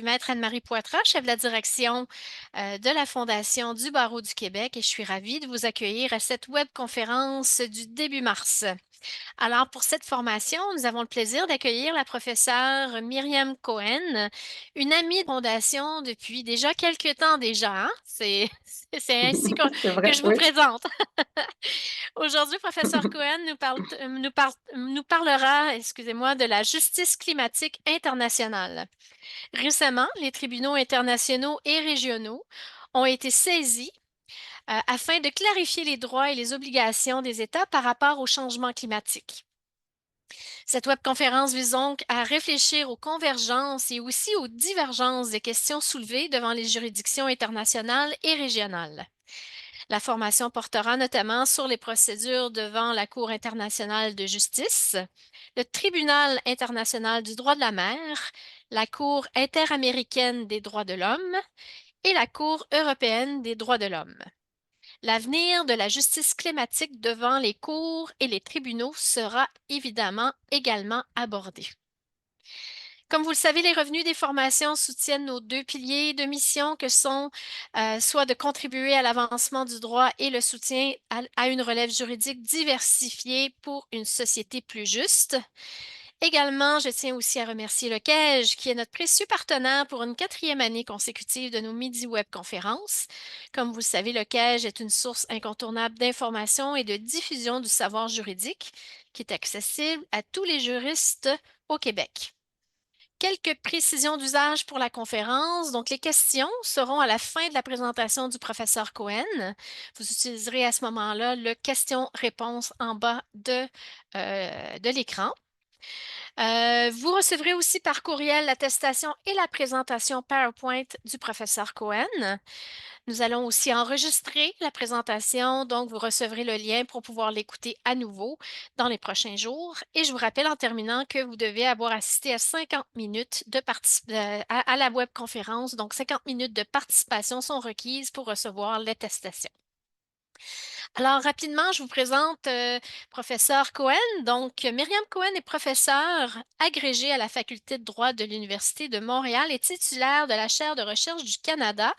Maître Anne-Marie Poitras, chef de la direction de la Fondation du Barreau du Québec et je suis ravie de vous accueillir à cette webconférence du début mars. Alors, pour cette formation, nous avons le plaisir d'accueillir la professeure Myriam Cohen, une amie de Fondation depuis déjà quelques temps déjà, hein? C'est ainsi C'est que vrai, je vous oui. présente. Aujourd'hui, professeur Cohen nous parlera, excusez-moi, de la justice climatique internationale. Récemment, les tribunaux internationaux et régionaux ont été saisis afin de clarifier les droits et les obligations des États par rapport au changement climatique. Cette webconférence vise donc à réfléchir aux convergences et aussi aux divergences des questions soulevées devant les juridictions internationales et régionales. La formation portera notamment sur les procédures devant la Cour internationale de justice, le Tribunal international du droit de la mer, la Cour interaméricaine des droits de l'homme et la Cour européenne des droits de l'homme. L'avenir de la justice climatique devant les cours et les tribunaux sera évidemment également abordé. Comme vous le savez, les revenus des formations soutiennent nos deux piliers de mission que sont soit de contribuer à l'avancement du droit et le soutien à une relève juridique diversifiée pour une société plus juste. Également, je tiens aussi à remercier le CAGE, qui est notre précieux partenaire pour une quatrième année consécutive de nos Midi Web conférences. Comme vous le savez, le CAGE est une source incontournable d'information et de diffusion du savoir juridique qui est accessible à tous les juristes au Québec. Quelques précisions d'usage pour la conférence. Donc, les questions seront à la fin de la présentation du professeur Cohen. Vous utiliserez à ce moment-là le question-réponse en bas de l'écran. Vous recevrez aussi par courriel l'attestation et la présentation PowerPoint du professeur Cohen. Nous allons aussi enregistrer la présentation, donc vous recevrez le lien pour pouvoir l'écouter à nouveau dans les prochains jours. Et je vous rappelle en terminant que vous devez avoir assisté à 50 minutes à la webconférence. Donc, 50 minutes de participation sont requises pour recevoir l'attestation. Alors, rapidement, je vous présente professeur Cohen. Donc, Myriam Cohen est professeure agrégée à la Faculté de droit de l'Université de Montréal et titulaire de la chaire de recherche du Canada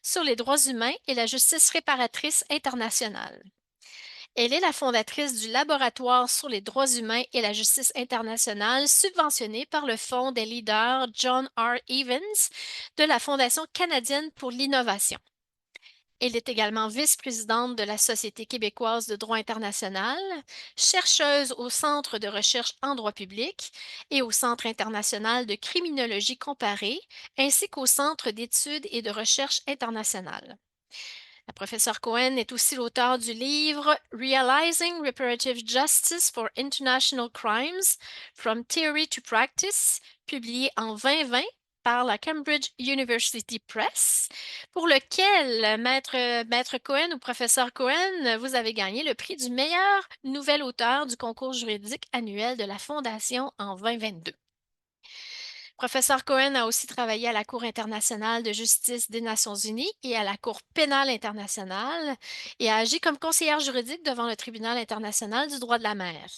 sur les droits humains et la justice réparatrice internationale. Elle est la fondatrice du Laboratoire sur les droits humains et la justice internationale subventionné par le Fonds des leaders John R. Evans de la Fondation canadienne pour l'innovation. Elle est également vice-présidente de la Société québécoise de droit international, chercheuse au Centre de recherche en droit public et au Centre international de criminologie comparée, ainsi qu'au Centre d'études et de recherche internationale. La professeure Cohen est aussi l'auteur du livre Realizing Reparative Justice for International Crimes, From Theory to Practice, publié en 2020 par la Cambridge University Press, pour lequel Maître Cohen ou professeur Cohen, vous avez gagné le prix du meilleur nouvel auteur du concours juridique annuel de la Fondation en 2022. Professeur Cohen a aussi travaillé à la Cour internationale de justice des Nations unies et à la Cour pénale internationale et a agi comme conseillère juridique devant le Tribunal international du droit de la mer.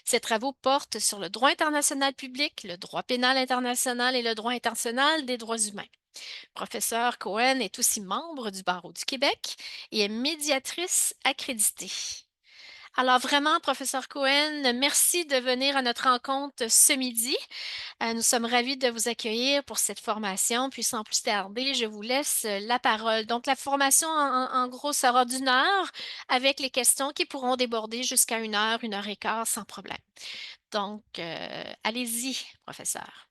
Ses travaux portent sur le droit international public, le droit pénal international et le droit international des droits humains. Professeur Cohen est aussi membre du Barreau du Québec et est médiatrice accréditée. Alors vraiment, professeur Cohen, merci de venir à notre rencontre ce midi. Nous sommes ravis de vous accueillir pour cette formation. Puis sans plus tarder, je vous laisse la parole. Donc la formation, en gros, sera d'une heure avec les questions qui pourront déborder jusqu'à une heure et quart sans problème. Donc, allez-y, professeur.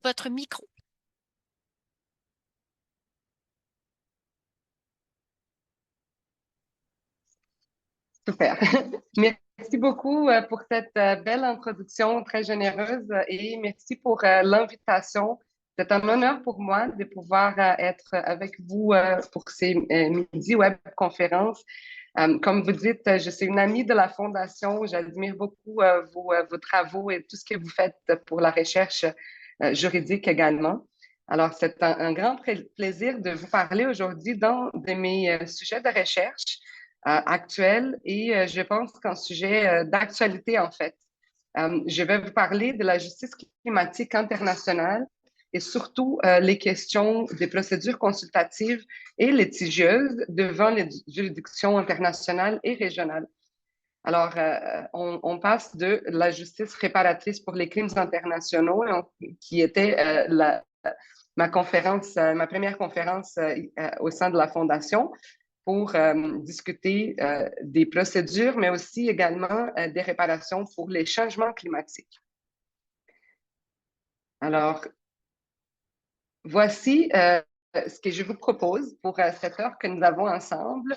Votre micro. Super. Merci beaucoup pour cette belle introduction très généreuse et merci pour l'invitation. C'est un honneur pour moi de pouvoir être avec vous pour ces midi web conférences. Comme vous dites, je suis une amie de la Fondation. J'admire beaucoup vos travaux et tout ce que vous faites pour la recherche juridique également. Alors, c'est un grand plaisir de vous parler aujourd'hui d'un de mes sujets de recherche actuel et je pense qu'un sujet d'actualité en fait. Je vais vous parler de la justice climatique internationale et surtout les questions des procédures consultatives et litigieuses devant les juridictions internationales et régionales. Alors, on passe de la justice réparatrice pour les crimes internationaux, qui était ma conférence, ma première conférence au sein de la Fondation, pour discuter des procédures, mais aussi également des réparations pour les changements climatiques. Alors, voici ce que je vous propose pour cette heure que nous avons ensemble.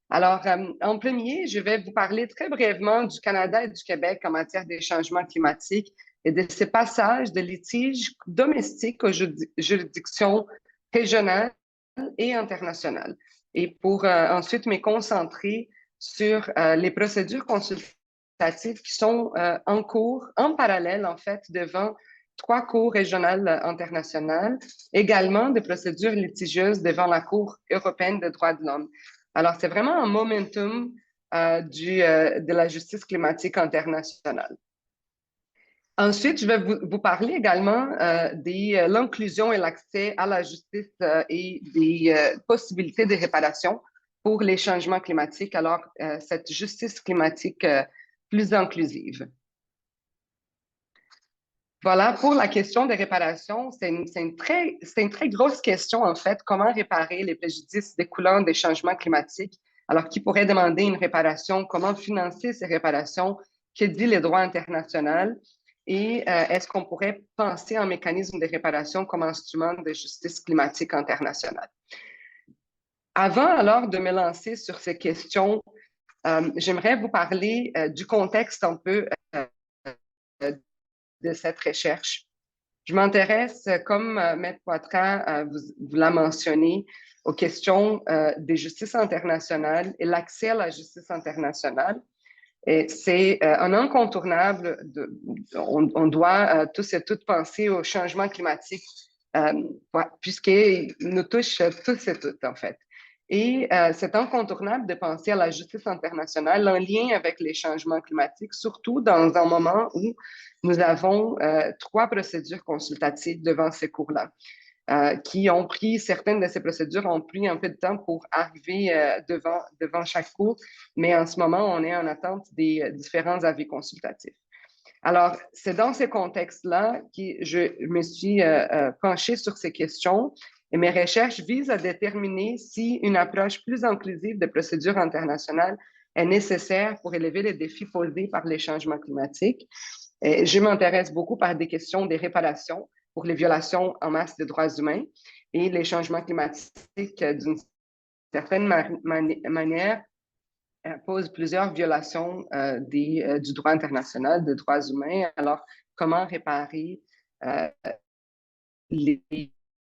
Alors, en premier, je vais vous parler très brièvement du Canada et du Québec en matière des changements climatiques et de ces passages de litiges domestiques aux juridictions régionales et internationales. Et pour ensuite me concentrer sur les procédures consultatives qui sont en cours, en parallèle, en fait, devant 3 cours régionales internationales, également des procédures litigieuses devant la Cour européenne des droits de l'homme. Alors, c'est vraiment un momentum de la justice climatique internationale. Ensuite, je vais vous parler également de l'inclusion et l'accès à la justice et des possibilités de réparation pour les changements climatiques. Alors, cette justice climatique plus inclusive. Voilà, pour la question des réparations, c'est une très grosse question, en fait, comment réparer les préjudices découlant des changements climatiques. Alors, qui pourrait demander une réparation? Comment financer ces réparations? Que dit le droit international? Et est-ce qu'on pourrait penser en mécanisme de réparation comme instrument de justice climatique internationale? Avant, alors, de me lancer sur ces questions, j'aimerais vous parler du contexte un peu de cette recherche. Je m'intéresse, comme Maître Poitras vous l'a mentionné, aux questions des justices internationales et l'accès à la justice internationale. Et c'est un incontournable. On doit tous et toutes penser au changement climatique, puisqu'il nous touche tous et toutes, en fait. Et c'est incontournable de penser à la justice internationale en lien avec les changements climatiques, surtout dans un moment où nous avons 3 procédures consultatives devant ces cours-là. Certaines de ces procédures ont pris un peu de temps pour arriver devant chaque cours, mais en ce moment, on est en attente des différents avis consultatifs. Alors, c'est dans ce contexte-là que je me suis penchée sur ces questions et mes recherches visent à déterminer si une approche plus inclusive des procédures internationales est nécessaire pour élever les défis posés par les changements climatiques. Et je m'intéresse beaucoup par des questions des réparations pour les violations en masse des droits humains et les changements climatiques, d'une certaine manière, posent plusieurs violations du droit international des droits humains. Alors, comment réparer les,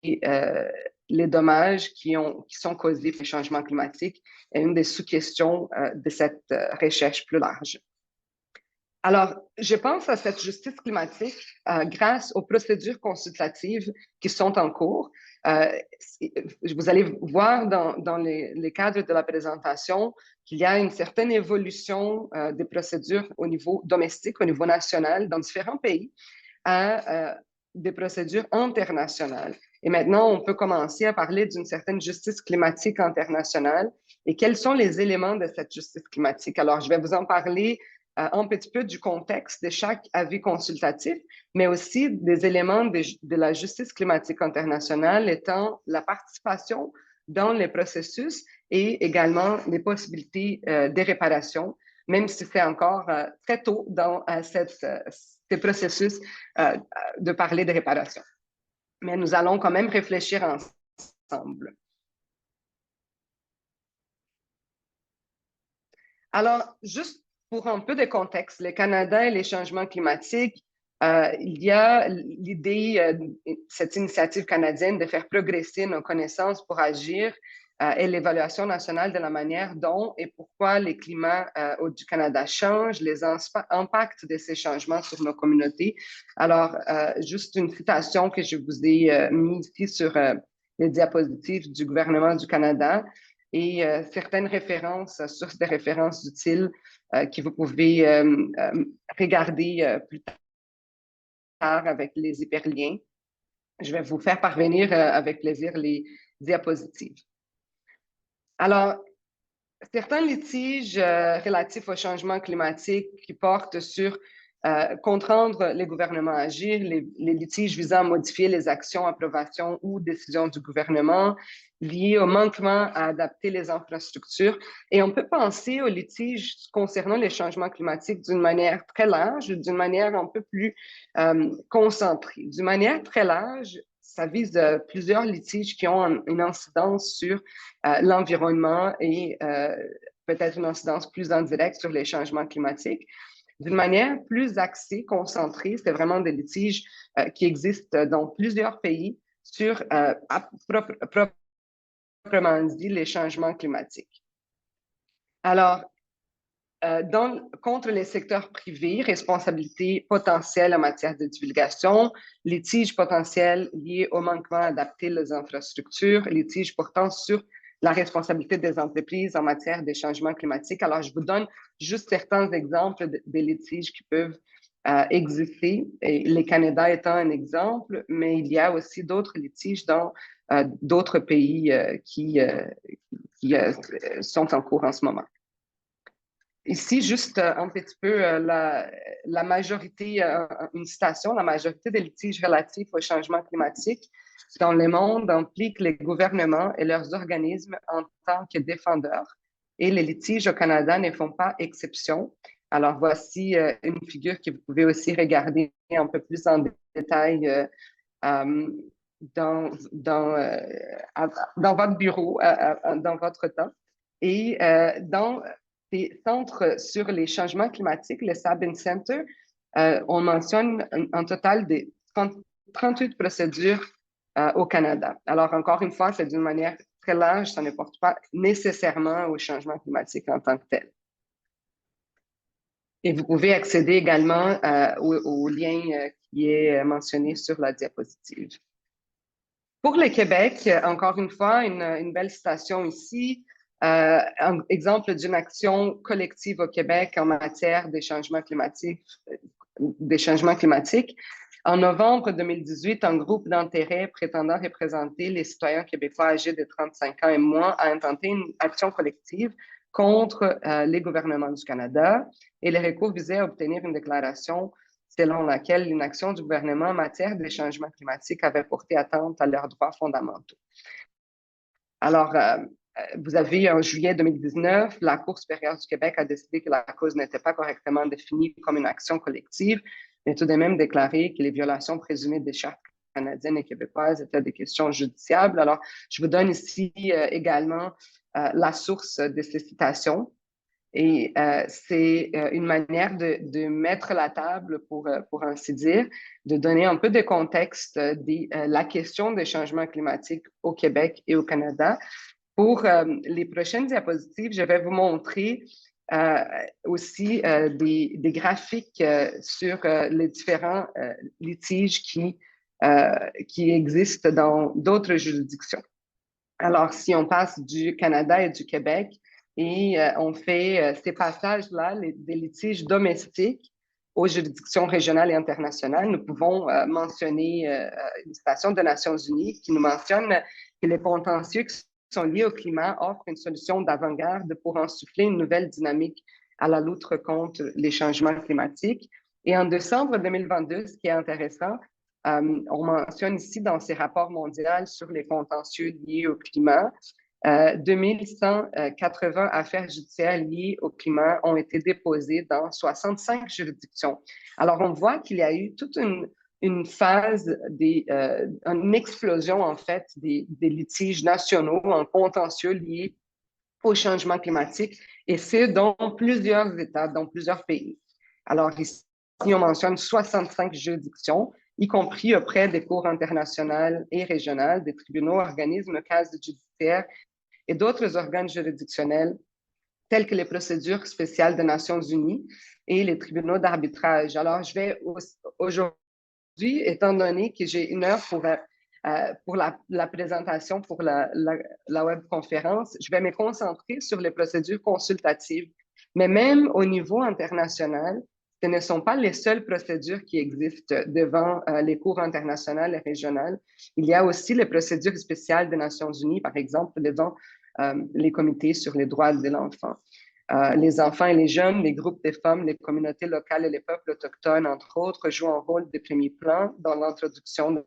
les dommages qui sont causés par les changements climatiques est une des sous-questions de cette recherche plus large. Alors, je pense à cette justice climatique grâce aux procédures consultatives qui sont en cours. Vous allez voir dans les cadres de la présentation qu'il y a une certaine évolution des procédures au niveau domestique, au niveau national, dans différents pays, à des procédures internationales. Et maintenant, on peut commencer à parler d'une certaine justice climatique internationale. Et quels sont les éléments de cette justice climatique? Alors, je vais vous en parler un petit peu du contexte de chaque avis consultatif, mais aussi des éléments de la justice climatique internationale étant la participation dans les processus et également les possibilités de réparation, même si c'est encore très tôt dans ces processus de parler de réparation. Mais nous allons quand même réfléchir ensemble. Alors, juste pour un peu de contexte, le Canada et les changements climatiques, il y a l'idée, cette initiative canadienne de faire progresser nos connaissances pour agir et l'évaluation nationale de la manière dont et pourquoi les climats du Canada changent, les impacts de ces changements sur nos communautés. Alors, juste une citation que je vous ai mise ici sur les diapositives du gouvernement du Canada. et certaines références, sources de références utiles que vous pouvez regarder plus tard avec les hyperliens. Je vais vous faire parvenir avec plaisir les diapositives. Alors, certains litiges relatifs au changement climatique qui portent sur contraindre les gouvernements à agir, les litiges visant à modifier les actions, approbations ou décisions du gouvernement liés au manquement à adapter les infrastructures. Et on peut penser aux litiges concernant les changements climatiques d'une manière très large, d'une manière un peu plus concentrée. D'une manière très large, ça vise plusieurs litiges qui ont une incidence sur l'environnement et peut-être une incidence plus indirecte sur les changements climatiques. D'une manière plus axée, concentrée, c'est vraiment des litiges qui existent dans plusieurs pays sur, proprement dit, les changements climatiques. Alors, contre les secteurs privés, responsabilité potentielle en matière de divulgation, litiges potentiels liés au manquement à adapter les infrastructures, litiges portant sur la responsabilité des entreprises en matière de changements climatiques. Alors, je vous donne juste certains exemples des litiges qui peuvent exister, et le Canada étant un exemple, mais il y a aussi d'autres litiges dans d'autres pays qui sont en cours en ce moment. Ici, juste un petit peu la majorité, une citation, la majorité des litiges relatifs au changement climatique dans le monde impliquent les gouvernements et leurs organismes en tant que défendeurs. Et les litiges au Canada ne font pas exception. Alors, voici une figure que vous pouvez aussi regarder un peu plus en détail dans votre bureau, dans votre temps. Et dans des centres sur les changements climatiques, le Sabin Center, on mentionne un total de 38 procédures au Canada. Alors, encore une fois, c'est d'une manière très large, ça ne porte pas nécessairement au changement climatique en tant que tel. Et vous pouvez accéder également au lien qui est mentionné sur la diapositive. Pour le Québec, encore une fois, une belle citation ici. Un exemple d'une action collective au Québec en matière des changements climatiques. En novembre 2018, un groupe d'intérêt prétendant représenter les citoyens québécois âgés de 35 ans et moins a intenté une action collective contre les gouvernements du Canada, et le recours visait à obtenir une déclaration selon laquelle une action du gouvernement en matière de changement climatique avait porté atteinte à leurs droits fondamentaux. Alors, vous avez en juillet 2019, la Cour supérieure du Québec a décidé que la cause n'était pas correctement définie comme une action collective, mais tout de même déclaré que les violations présumées des chartes canadiennes et québécoises étaient des questions judiciables. Alors, je vous donne ici également la source de ces citations. Et c'est une manière de mettre la table, pour ainsi dire, de donner un peu de contexte de la question des changements climatiques au Québec et au Canada. Pour les prochaines diapositives, je vais vous montrer aussi des graphiques sur les différents litiges qui existent dans d'autres juridictions. Alors, si on passe du Canada et du Québec, et on fait ces passages-là, des litiges domestiques aux juridictions régionales et internationales, nous pouvons mentionner une citation des Nations unies qui nous mentionne que les contentieux qui sont liés au climat offrent une solution d'avant-garde pour insuffler une nouvelle dynamique à la lutte contre les changements climatiques. Et en décembre 2022, ce qui est intéressant, on mentionne ici dans ces rapports mondiaux sur les contentieux liés au climat, 2180 affaires judiciaires liées au climat ont été déposées dans 65 juridictions. Alors, on voit qu'il y a eu toute une phase, une explosion, en fait, des litiges nationaux en contentieux liés au changement climatique, et c'est dans plusieurs États, dans plusieurs pays. Alors, ici, on mentionne 65 juridictions, y compris auprès des cours internationales et régionales, des tribunaux, organismes, cases judiciaires et d'autres organes juridictionnels tels que les procédures spéciales des Nations unies et les tribunaux d'arbitrage. Alors, je vais aujourd'hui, étant donné que j'ai une heure pour pour la présentation, pour la webconférence, je vais me concentrer sur les procédures consultatives. Mais même au niveau international, ce ne sont pas les seules procédures qui existent devant les cours internationales et régionales. Il y a aussi les procédures spéciales des Nations Unies, par exemple, devant les comités sur les droits de l'enfant. Les enfants et les jeunes, les groupes de femmes, les communautés locales et les peuples autochtones, entre autres, jouent un rôle de premier plan dans l'introduction de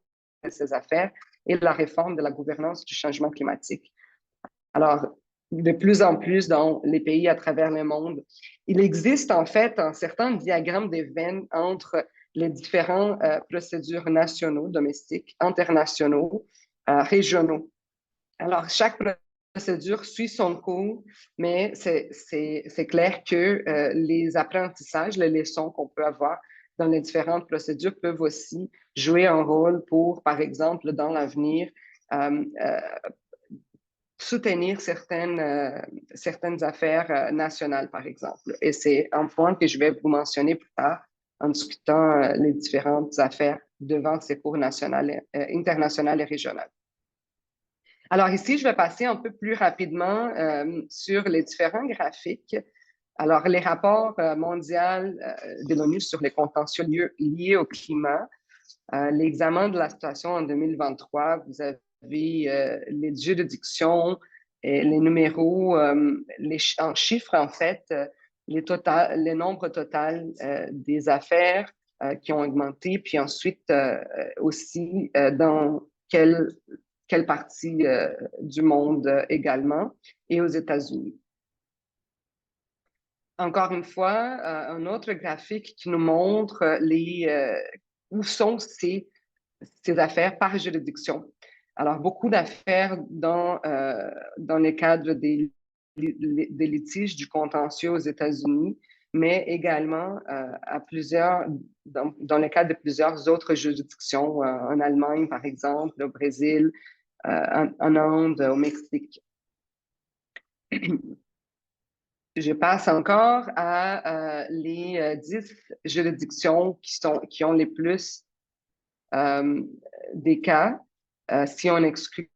ces affaires et la réforme de la gouvernance du changement climatique. Alors, de plus en plus dans les pays à travers le monde, il existe en fait un certain diagramme des veines entre les différents procédures nationaux, domestiques, internationaux, régionaux. Alors, chaque procédure suit son cours, mais c'est clair que les apprentissages, les leçons qu'on peut avoir dans les différentes procédures peuvent aussi jouer un rôle pour, par exemple, dans l'avenir, soutenir certaines affaires nationales, par exemple. Et c'est un point que je vais vous mentionner plus tard en discutant les différentes affaires devant ces cours internationales et régionales. Alors ici, je vais passer un peu plus rapidement sur les différents graphiques. Alors, les rapports mondiaux de l'ONU sur les contentieux liés au climat, l'examen de la situation en 2023, vous avez les juridictions, et les numéros, en chiffres en fait, les nombres total des affaires qui ont augmenté, puis ensuite aussi dans quelle partie du monde également, et aux États-Unis. Encore une fois, un autre graphique qui nous montre où sont ces affaires par juridiction. Alors, beaucoup d'affaires dans le cadre des litiges du contentieux aux États-Unis, mais également dans le cadre de plusieurs autres juridictions, en Allemagne, par exemple, au Brésil, en Inde, au Mexique. Je passe encore à les 10 juridictions qui ont les plus des cas, si on exclut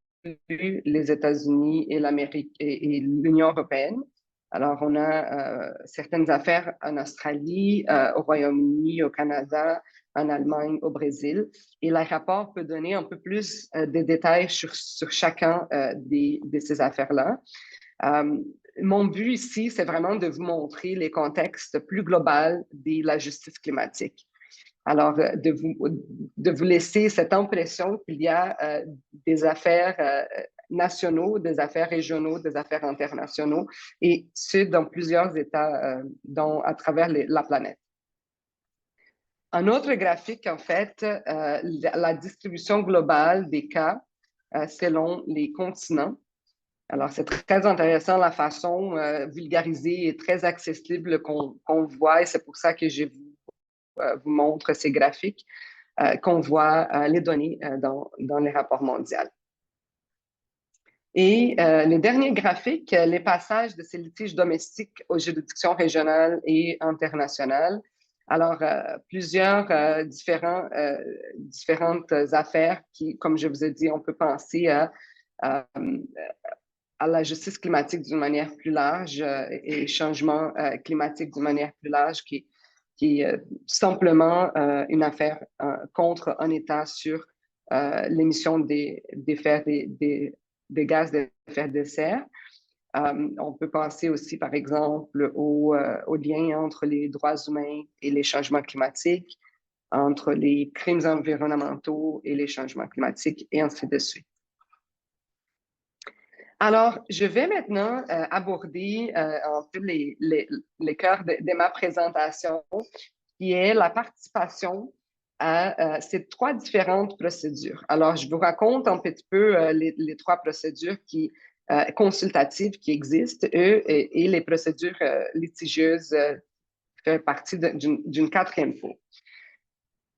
les États-Unis et l'Amérique et l'Union européenne. Alors, on a certaines affaires en Australie, au Royaume-Uni, au Canada, en Allemagne, au Brésil. Et le rapport peut donner un peu plus de détails sur chacun de ces affaires-là. Mon but ici, c'est vraiment de vous montrer les contextes plus globaux de la justice climatique. Alors, de vous laisser cette impression qu'il y a des affaires nationaux, des affaires régionaux, des affaires internationaux, et ce, dans plusieurs États à travers la planète. Un autre graphique, en fait, la distribution globale des cas selon les continents. Alors, c'est très intéressant la façon vulgarisée et très accessible qu'on voit, et c'est pour ça que je vous montre ces graphiques, qu'on voit les données dans les rapports mondiaux. Et les derniers graphiques, les passages de ces litiges domestiques aux juridictions régionales et internationales. Alors, plusieurs différentes affaires qui, comme je vous ai dit, on peut penser à la justice climatique d'une manière plus large et changement climatique d'une manière plus large qui est simplement une affaire contre un État sur l'émission des gaz d'effet de serre. On peut penser aussi, par exemple, au lien entre les droits humains et les changements climatiques, entre les crimes environnementaux et les changements climatiques, et ainsi de suite. Alors, je vais maintenant aborder un peu les cœurs de ma présentation, qui est la participation à ces trois différentes procédures. Alors, je vous raconte un petit peu les trois procédures consultatives qui existent, eux, et les procédures litigieuses font partie d'une quatrième cour.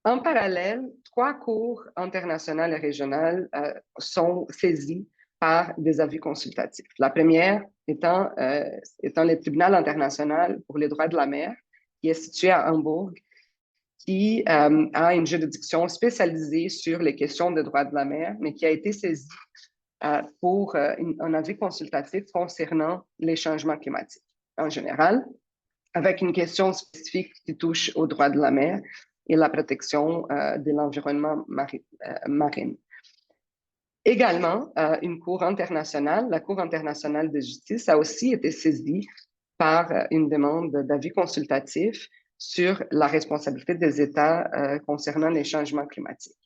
En parallèle, trois cours internationales et régionales sont saisies par des avis consultatifs. La première étant le Tribunal international pour les droits de la mer, qui est situé à Hambourg, qui a une juridiction spécialisée sur les questions de droit de la mer, mais qui a été saisie pour un avis consultatif concernant les changements climatiques en général, avec une question spécifique qui touche au droit de la mer et la protection de l'environnement marin. Également, une cour internationale, la Cour internationale de justice, a aussi été saisie par une demande d'avis consultatif sur la responsabilité des États concernant les changements climatiques.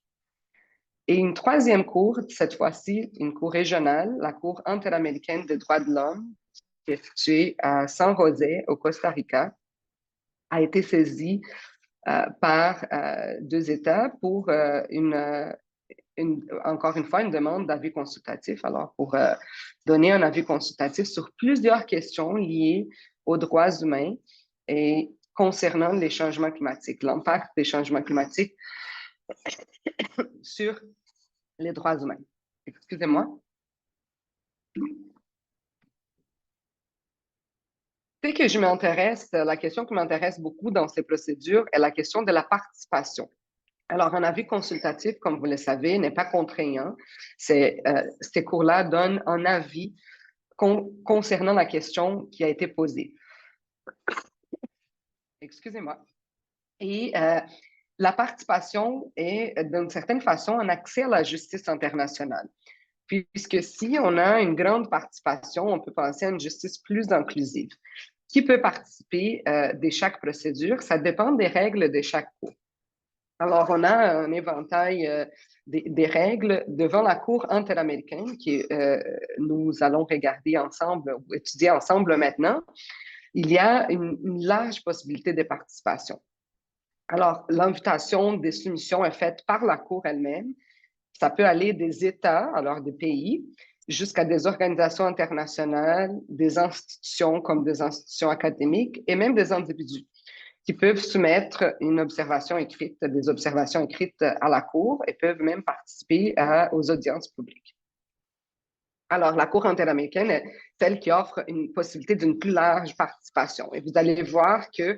Et une troisième cour, cette fois-ci une cour régionale, la Cour interaméricaine des droits de l'homme, qui est située à San José, au Costa Rica, a été saisie par deux États pour encore une fois, une demande d'avis consultatif. Alors, pour donner un avis consultatif sur plusieurs questions liées aux droits humains et concernant les changements climatiques, l'impact des changements climatiques sur les droits humains. Excusez-moi. C'est que je m'intéresse, la question qui m'intéresse beaucoup dans ces procédures est la question de la participation. Alors, un avis consultatif, comme vous le savez, n'est pas contraignant. Ces cours-là donnent un avis concernant la question qui a été posée. Excusez-moi. Et la participation est, d'une certaine façon, un accès à la justice internationale. Puisque si on a une grande participation, on peut penser à une justice plus inclusive. Qui peut participer de chaque procédure? Ça dépend des règles de chaque cour. Alors, on a un éventail des règles devant la Cour interaméricaine que nous allons regarder ensemble ou étudier ensemble maintenant. Il y a une large possibilité de participation. Alors, l'invitation des soumissions est faite par la Cour elle-même. Ça peut aller des États, alors des pays, jusqu'à des organisations internationales, des institutions comme des institutions académiques et même des individus qui peuvent soumettre une observation écrite, des observations écrites à la Cour et peuvent même participer aux audiences publiques. Alors, la Cour interaméricaine est celle qui offre une possibilité d'une plus large participation. Et vous allez voir que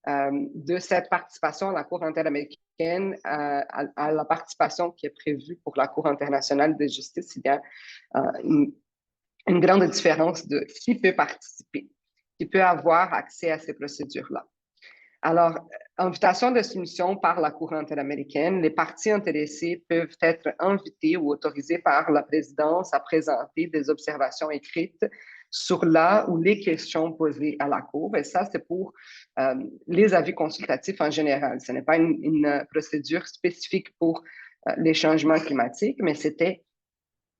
de cette participation à la Cour interaméricaine à la participation qui est prévue pour la Cour internationale de justice, il y a une grande différence de qui peut participer, qui peut avoir accès à ces procédures-là. Alors, invitation de soumission par la Cour interaméricaine, les parties intéressées peuvent être invitées ou autorisées par la présidence à présenter des observations écrites sur la ou les questions posées à la Cour. Et ça, c'est pour les avis consultatifs en général. Ce n'est pas une procédure spécifique pour les changements climatiques, mais c'était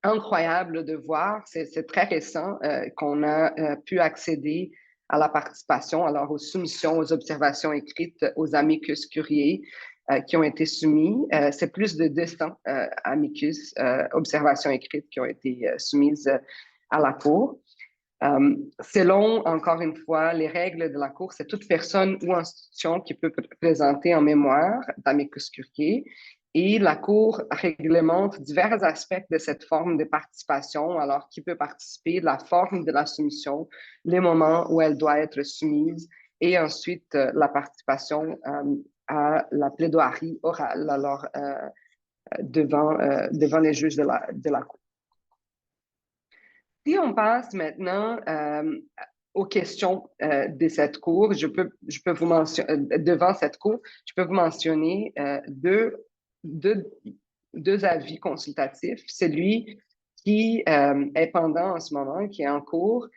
incroyable de voir, c'est très récent qu'on a pu accéder à la participation, alors aux soumissions, aux observations écrites, aux amicus curiae qui ont été soumis. C'est plus de 200 amicus, observations écrites qui ont été soumises à la Cour. Selon, encore une fois, les règles de la Cour, c'est toute personne ou institution qui peut présenter en mémoire d'amicus curiae. Et la Cour réglemente divers aspects de cette forme de participation, alors qui peut participer, la forme de la soumission, les moments où elle doit être soumise, et ensuite la participation à la plaidoirie orale, alors devant les juges de la Cour. Si on passe maintenant aux questions de cette Cour, je peux vous mentionner, devant cette Cour, je peux vous mentionner deux avis consultatifs. Celui qui est pendant en ce moment, qui est en cours,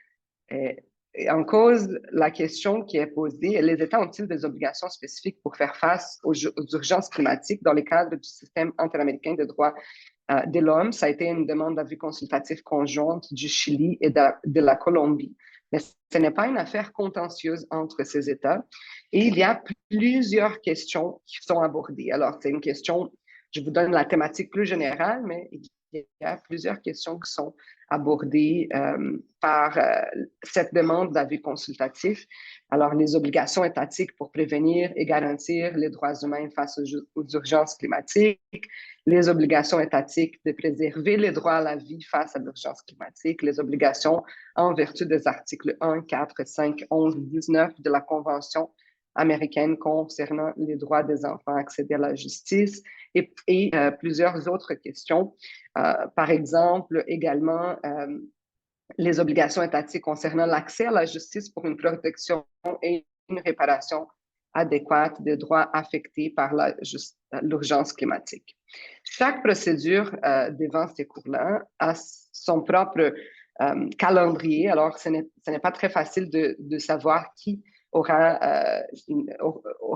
en cause la question qui est posée, les États ont-ils des obligations spécifiques pour faire face aux urgences climatiques dans le cadre du système interaméricain de droits de l'homme? Ça a été une demande d'avis consultatif conjointe du Chili et de la Colombie. Mais ce n'est pas une affaire contentieuse entre ces États. Et il y a plusieurs questions qui sont abordées. Alors, c'est une question, je vous donne la thématique plus générale, mais il y a plusieurs questions qui sont abordées par cette demande d'avis consultatif. Alors, les obligations étatiques pour prévenir et garantir les droits humains face aux urgences climatiques, les obligations étatiques de préserver les droits à la vie face à l'urgence climatique, les obligations en vertu des articles 1, 4, 5, 11, 19 de la Convention américaine concernant les droits des enfants à accéder à la justice et plusieurs autres questions. Par exemple, également, les obligations étatiques concernant l'accès à la justice pour une protection et une réparation adéquate des droits affectés par l'urgence climatique. Chaque procédure devant ces cours-là a son propre calendrier, alors ce n'est pas très facile de savoir qui aura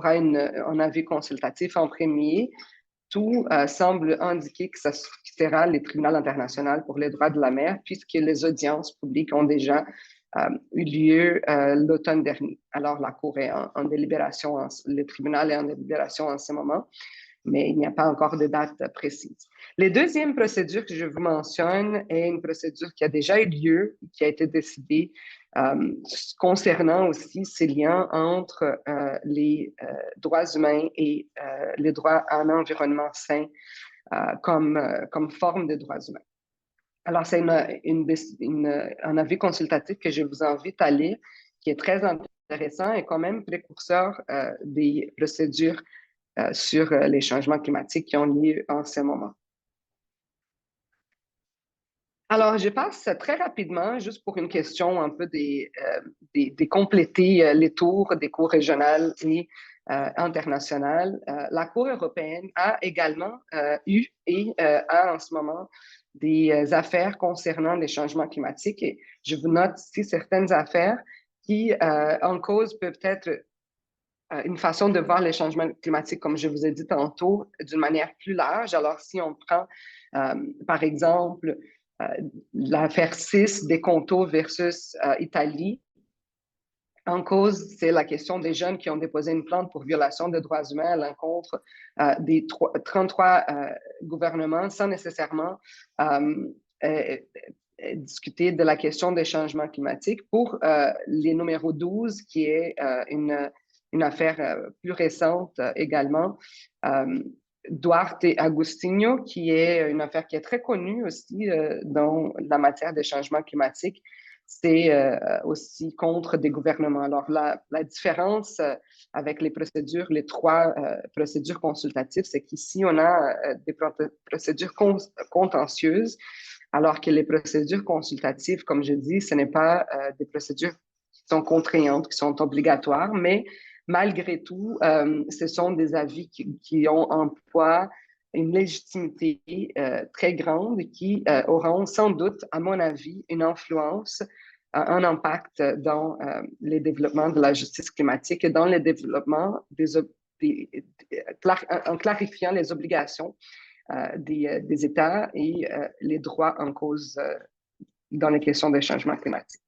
un avis consultatif en premier. Tout semble indiquer que ce sera le tribunal international pour les droits de la mer, puisque les audiences publiques ont déjà eu lieu l'automne dernier. Alors, la Cour est en délibération, le tribunal est en délibération en ce moment, mais il n'y a pas encore de date précise. La deuxième procédure que je vous mentionne est une procédure qui a déjà eu lieu, qui a été décidée concernant aussi ces liens entre les droits humains et les droits à un environnement sain comme forme de droits humains. Alors, c'est un avis consultatif que je vous invite à lire, qui est très intéressant et quand même précurseur des procédures sur les changements climatiques qui ont lieu en ce moment. Alors, je passe très rapidement, juste pour une question un peu de compléter les tours des cours régionales et internationales. La Cour européenne a également eu et a en ce moment des affaires concernant les changements climatiques. Et je vous note ici certaines affaires qui, en cause, peuvent être une façon de voir les changements climatiques, comme je vous ai dit tantôt, d'une manière plus large. Alors, si on prend, par exemple, l'affaire 6 des Conto versus Italie, en cause, c'est la question des jeunes qui ont déposé une plainte pour violation des droits humains à l'encontre des 33 gouvernements sans nécessairement discuter de la question des changements climatiques. Pour les numéro 12, qui est une affaire plus récente également, Duarte Agostinho, qui est une affaire qui est très connue aussi dans la matière des changements climatiques, c'est aussi contre des gouvernements. Alors, la différence avec les procédures, les trois procédures consultatives, c'est qu'ici, on a des procédures contentieuses, alors que les procédures consultatives, comme je dis, ce n'est pas des procédures qui sont contraignantes, qui sont obligatoires, mais malgré tout, ce sont des avis qui ont en poids une légitimité très grande qui auront sans doute, à mon avis, une influence, un impact dans les développements de la justice climatique et dans le développement en clarifiant les obligations des États et les droits en cause dans les questions des changements climatiques.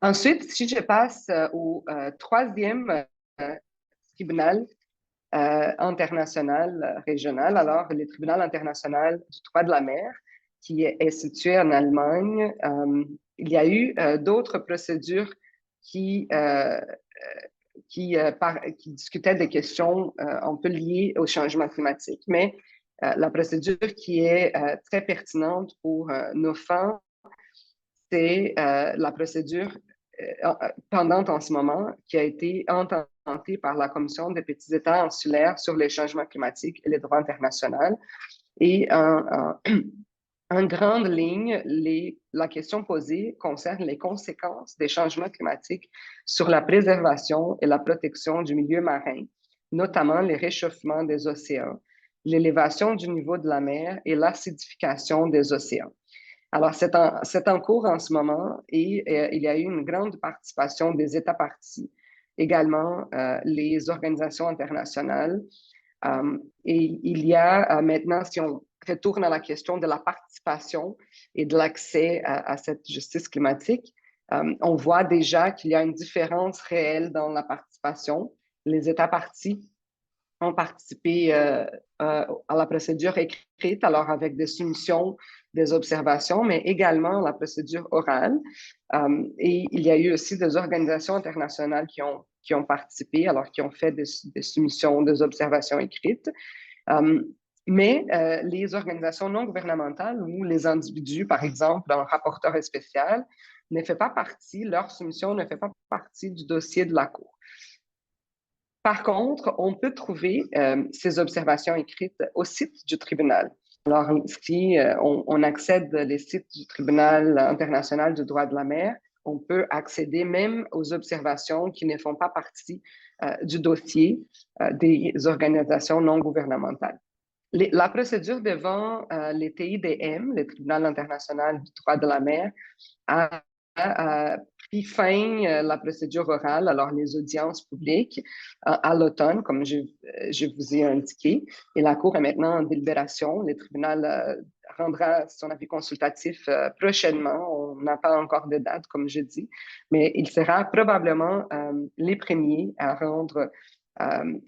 Ensuite, si je passe au troisième tribunal international régional, alors le tribunal international du droit de la mer, qui est situé en Allemagne, il y a eu d'autres procédures qui discutaient des questions un peu liées au changement climatique, mais la procédure qui est très pertinente pour nos fins, c'est la procédure pendante en ce moment, qui a été intentée par la Commission des petits États insulaires sur les changements climatiques et les droits internationaux. Et en grande ligne, la question posée concerne les conséquences des changements climatiques sur la préservation et la protection du milieu marin, notamment les réchauffements des océans, l'élévation du niveau de la mer et l'acidification des océans. Alors, c'est en cours en ce moment et il y a eu une grande participation des États parties, également les organisations internationales. Et il y a maintenant, si on retourne à la question de la participation et de l'accès à cette justice climatique, on voit déjà qu'il y a une différence réelle dans la participation. Les États parties ont participé à la procédure écrite, alors avec des soumissions, des observations, mais également la procédure orale. Et il y a eu aussi des organisations internationales qui ont participé, alors qui ont fait des soumissions, des observations écrites. Mais les organisations non gouvernementales ou les individus, par exemple, un rapporteur spécial, ne fait pas partie, leur soumission ne fait pas partie du dossier de la Cour. Par contre, on peut trouver ces observations écrites au site du tribunal. Alors, si on accède les sites du Tribunal international du droit de la mer, on peut accéder même aux observations qui ne font pas partie du dossier des organisations non gouvernementales. La procédure devant les TIDM, le Tribunal international du droit de la mer, a pris fin la procédure orale, alors les audiences publiques, à l'automne, comme je vous ai indiqué. Et la Cour est maintenant en délibération. Le tribunal rendra son avis consultatif prochainement. On n'a pas encore de date, comme je dis, mais il sera probablement les premiers à rendre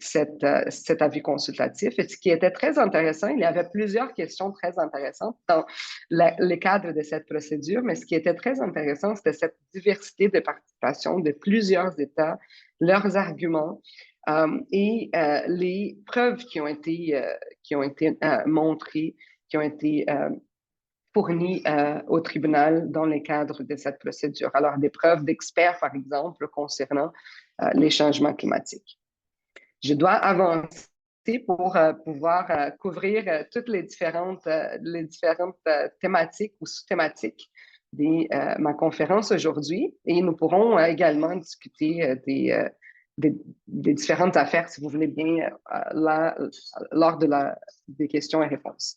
cet avis consultatif. Et ce qui était très intéressant, il y avait plusieurs questions très intéressantes dans le cadre de cette procédure, mais ce qui était très intéressant, c'était cette diversité de participation de plusieurs États, leurs arguments et les preuves qui ont été montrées, qui ont été fournies au tribunal dans le cadre de cette procédure. Alors, des preuves d'experts, par exemple, concernant les changements climatiques. Je dois avancer pour pouvoir couvrir toutes les différentes thématiques ou sous-thématiques de ma conférence aujourd'hui. Et nous pourrons également discuter des différentes affaires, si vous voulez bien, lors des questions et réponses.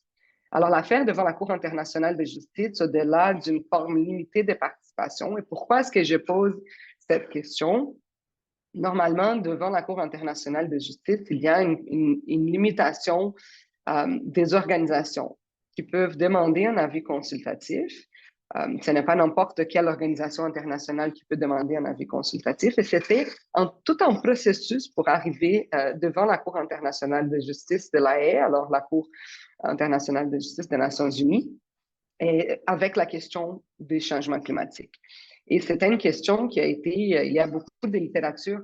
Alors, l'affaire devant la Cour internationale de justice, au-delà d'une forme limitée de participation, et pourquoi est-ce que je pose cette question? Normalement, devant la Cour internationale de justice, il y a une limitation des organisations qui peuvent demander un avis consultatif. Ce n'est pas n'importe quelle organisation internationale qui peut demander un avis consultatif. Et c'était tout un processus pour arriver devant la Cour internationale de justice de la Haye, alors la Cour internationale de justice des Nations unies, et avec la question des changements climatiques. Et c'était une question qui a été, il y a beaucoup de littérature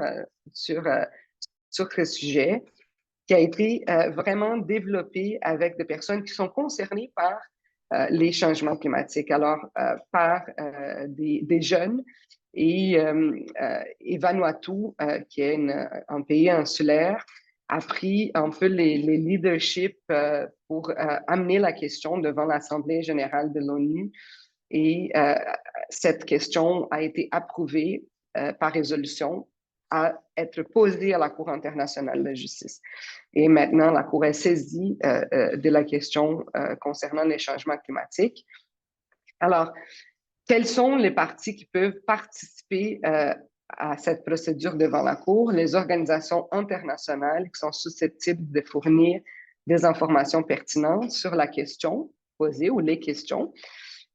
sur ce sujet, qui a été vraiment développée avec des personnes qui sont concernées par les changements climatiques, alors par des jeunes. Et Vanuatu, qui est un pays insulaire, a pris un peu les leaderships pour amener la question devant l'Assemblée générale de l'ONU. Et cette question a été approuvée par résolution à être posée à la Cour internationale de justice. Et maintenant, la Cour est saisie de la question concernant les changements climatiques. Alors, quelles sont les parties qui peuvent participer à cette procédure devant la Cour? Les organisations internationales qui sont susceptibles de fournir des informations pertinentes sur la question posée ou les questions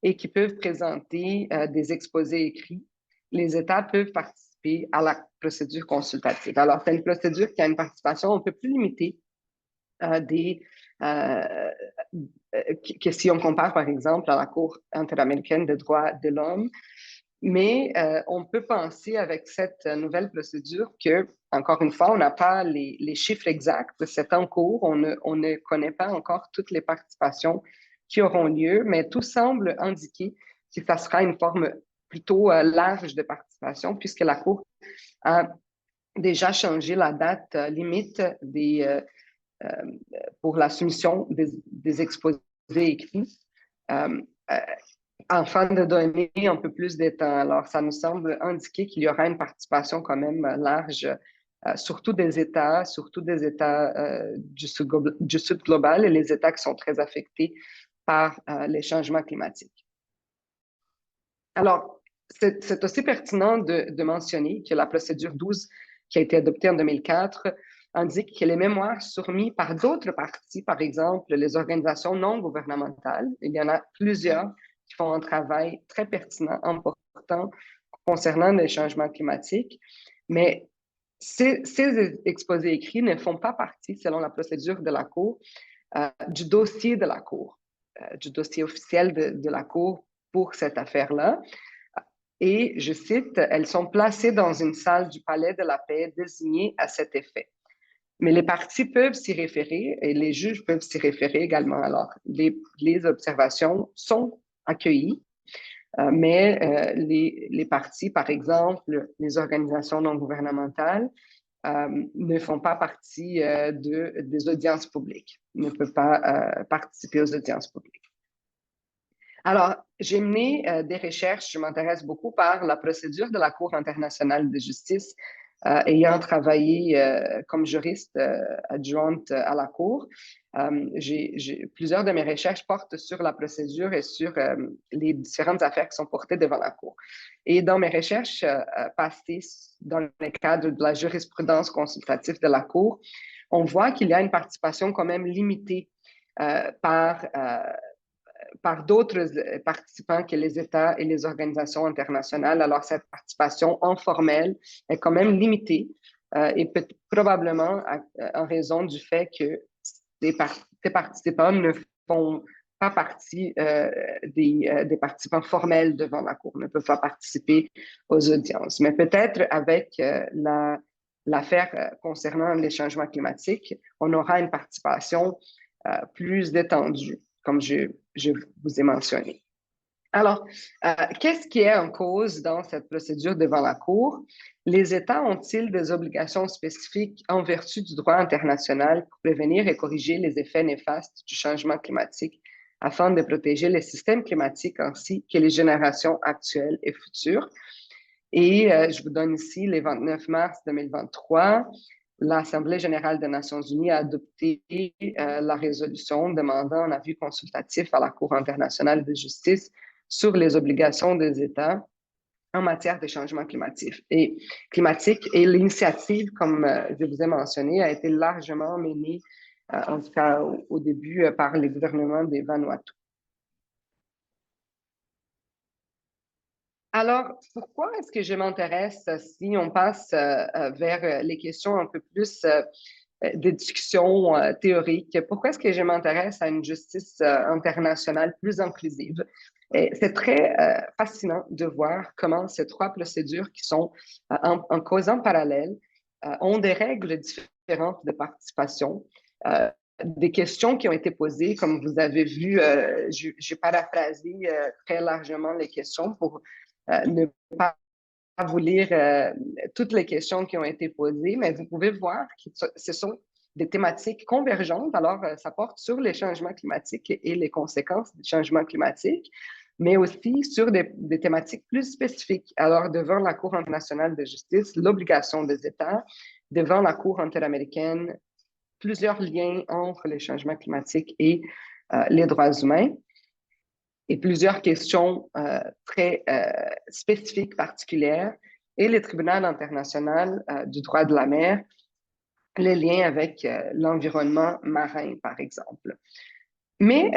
et qui peuvent présenter des exposés écrits. Les États peuvent participer à la procédure consultative. Alors, c'est une procédure qui a une participation un peu plus limitée que si on compare, par exemple, à la Cour interaméricaine des droits de l'homme. Mais on peut penser avec cette nouvelle procédure que, encore une fois, on n'a pas les chiffres exacts, c'est en cours, on ne connaît pas encore toutes les participations qui auront lieu, mais tout semble indiquer que ça sera une forme plutôt large de participation, puisque la Cour a déjà changé la date limite pour la soumission des exposés écrits afin de donner un peu plus de temps. Alors, ça nous semble indiquer qu'il y aura une participation quand même large, surtout des États du Sud global et les États qui sont très affectés par les changements climatiques. Alors, c'est aussi pertinent de mentionner que la procédure 12, qui a été adoptée en 2004, indique que les mémoires soumis par d'autres parties, par exemple les organisations non gouvernementales, il y en a plusieurs qui font un travail très pertinent, important concernant les changements climatiques, mais ces exposés écrits ne font pas partie, selon la procédure de la Cour, du dossier de la Cour, du dossier officiel de la Cour pour cette affaire-là. Et, je cite, « Elles sont placées dans une salle du Palais de la Paix désignée à cet effet. » Mais les parties peuvent s'y référer et les juges peuvent s'y référer également. Alors, les observations sont accueillies Mais les partis, par exemple, les organisations non gouvernementales, ne font pas partie des audiences publiques, ne peuvent pas participer aux audiences publiques. Alors, j'ai mené des recherches, je m'intéresse beaucoup par la procédure de la Cour internationale de justice, ayant travaillé comme juriste adjointe à la Cour. Plusieurs de mes recherches portent sur la procédure et sur les différentes affaires qui sont portées devant la Cour. Et dans mes recherches passées dans le cadre de la jurisprudence consultative de la Cour, on voit qu'il y a une participation quand même limitée par d'autres participants que les États et les organisations internationales. Alors, cette participation informelle est quand même limitée et probablement en raison du fait que ces participants ne font pas partie des participants formels devant la Cour, ne peuvent pas participer aux audiences. Mais peut-être avec l'affaire concernant les changements climatiques, on aura une participation plus étendue, comme je vous ai mentionné. Alors, qu'est-ce qui est en cause dans cette procédure devant la Cour? Les États ont-ils des obligations spécifiques en vertu du droit international pour prévenir et corriger les effets néfastes du changement climatique afin de protéger les systèmes climatiques ainsi que les générations actuelles et futures? Et je vous donne ici les 29 mars 2023. L'Assemblée générale des Nations unies a adopté la résolution demandant un avis consultatif à la Cour internationale de justice sur les obligations des États en matière de changement climatique. Et l'initiative, comme je vous ai mentionné, a été largement menée, en tout cas au début, par les gouvernements des Vanuatu. Alors, pourquoi est-ce que je m'intéresse, si on passe vers les questions un peu plus de discussions théoriques, pourquoi est-ce que je m'intéresse à une justice internationale plus inclusive? C'est très fascinant de voir comment ces trois procédures qui sont en cause en parallèle ont des règles différentes de participation, des questions qui ont été posées, comme vous avez vu, j'ai paraphrasé très largement les questions pour ne pas vous lire toutes les questions qui ont été posées, mais vous pouvez voir que ce sont des thématiques convergentes. Alors, ça porte sur les changements climatiques et les conséquences des changements climatiques, mais aussi sur des thématiques plus spécifiques. Alors, devant la Cour internationale de justice, l'obligation des États, devant la Cour interaméricaine, plusieurs liens entre les changements climatiques et les droits humains, et plusieurs questions très spécifiques, particulières, et le tribunal international du droit de la mer, les liens avec l'environnement marin, par exemple. Mais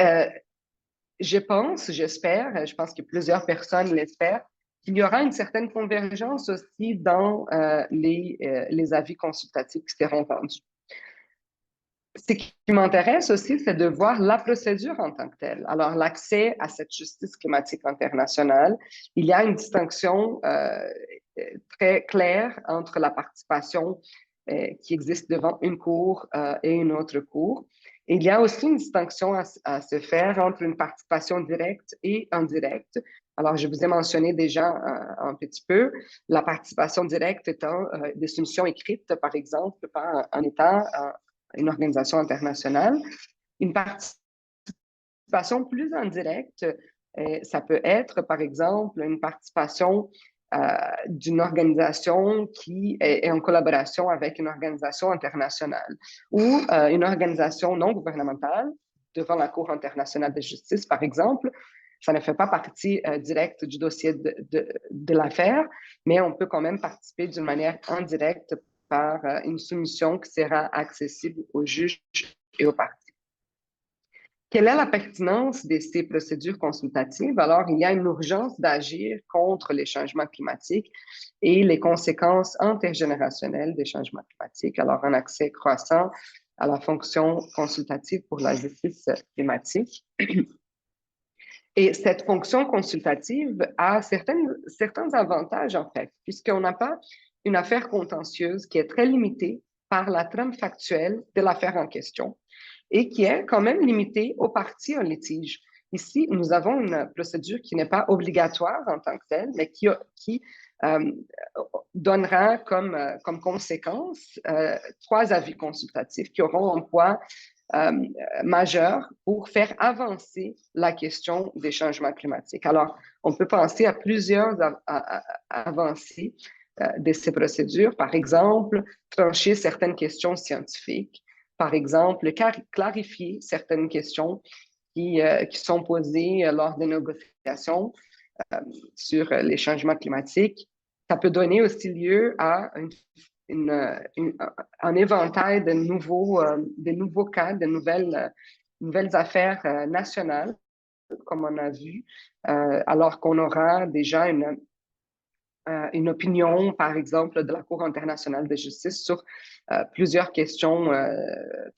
j'espère, je pense que plusieurs personnes l'espèrent, qu'il y aura une certaine convergence aussi dans les avis consultatifs qui seront rendus. Ce qui m'intéresse aussi, c'est de voir la procédure en tant que telle. Alors, l'accès à cette justice climatique internationale, il y a une distinction très claire entre la participation qui existe devant une cour et une autre cour. Et il y a aussi une distinction à se faire entre une participation directe et indirecte. Alors, je vous ai mentionné déjà un petit peu la participation directe étant des soumissions écrites, par exemple, par un État, une organisation internationale. Une participation plus indirecte, ça peut être, par exemple, une participation d'une organisation qui est en collaboration avec une organisation internationale ou une organisation non gouvernementale devant la Cour internationale de justice, par exemple. Ça ne fait pas partie directe du dossier de l'affaire, mais on peut quand même participer d'une manière indirecte par une soumission qui sera accessible aux juges et aux parties. Quelle est la pertinence de ces procédures consultatives? Alors, il y a une urgence d'agir contre les changements climatiques et les conséquences intergénérationnelles des changements climatiques. Alors, un accès croissant à la fonction consultative pour la justice climatique. Et cette fonction consultative a certains avantages, en fait, puisqu'on n'a pas une affaire contentieuse qui est très limitée par la trame factuelle de l'affaire en question et qui est quand même limitée aux parties en litige. Ici, nous avons une procédure qui n'est pas obligatoire en tant que telle, mais qui donnera comme conséquence 3 avis consultatifs qui auront un poids majeur pour faire avancer la question des changements climatiques. Alors, on peut penser à plusieurs avancées de ces procédures. Par exemple, trancher certaines questions scientifiques. Par exemple, clarifier certaines questions qui sont posées lors des négociations sur les changements climatiques. Ça peut donner aussi lieu à un éventail de nouveaux cas, de nouvelles affaires nationales, comme on a vu, alors qu'on aura déjà une opinion, par exemple, de la Cour internationale de justice sur plusieurs questions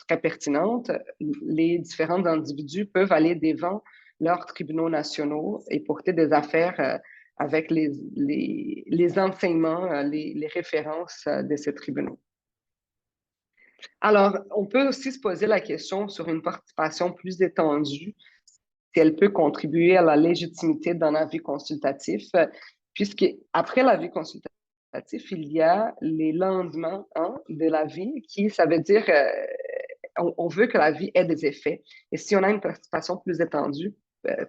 très pertinentes. Les différents individus peuvent aller devant leurs tribunaux nationaux et porter des affaires avec les enseignements, les références de ces tribunaux. Alors, on peut aussi se poser la question sur une participation plus étendue, si elle peut contribuer à la légitimité d'un avis consultatif, puisque après l'avis consultatif, il y a les lendemains de l'avis, ça veut dire on veut que l'avis ait des effets. Et si on a une participation plus étendue,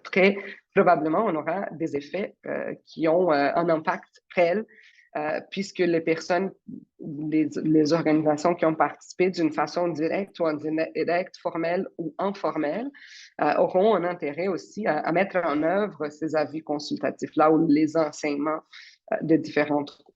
très probablement, on aura des effets qui ont un impact réel, puisque les personnes, les organisations qui ont participé d'une façon directe ou indirecte, formelle ou informelle, auront un intérêt aussi à mettre en œuvre ces avis consultatifs, là où les enseignements de différentes cours.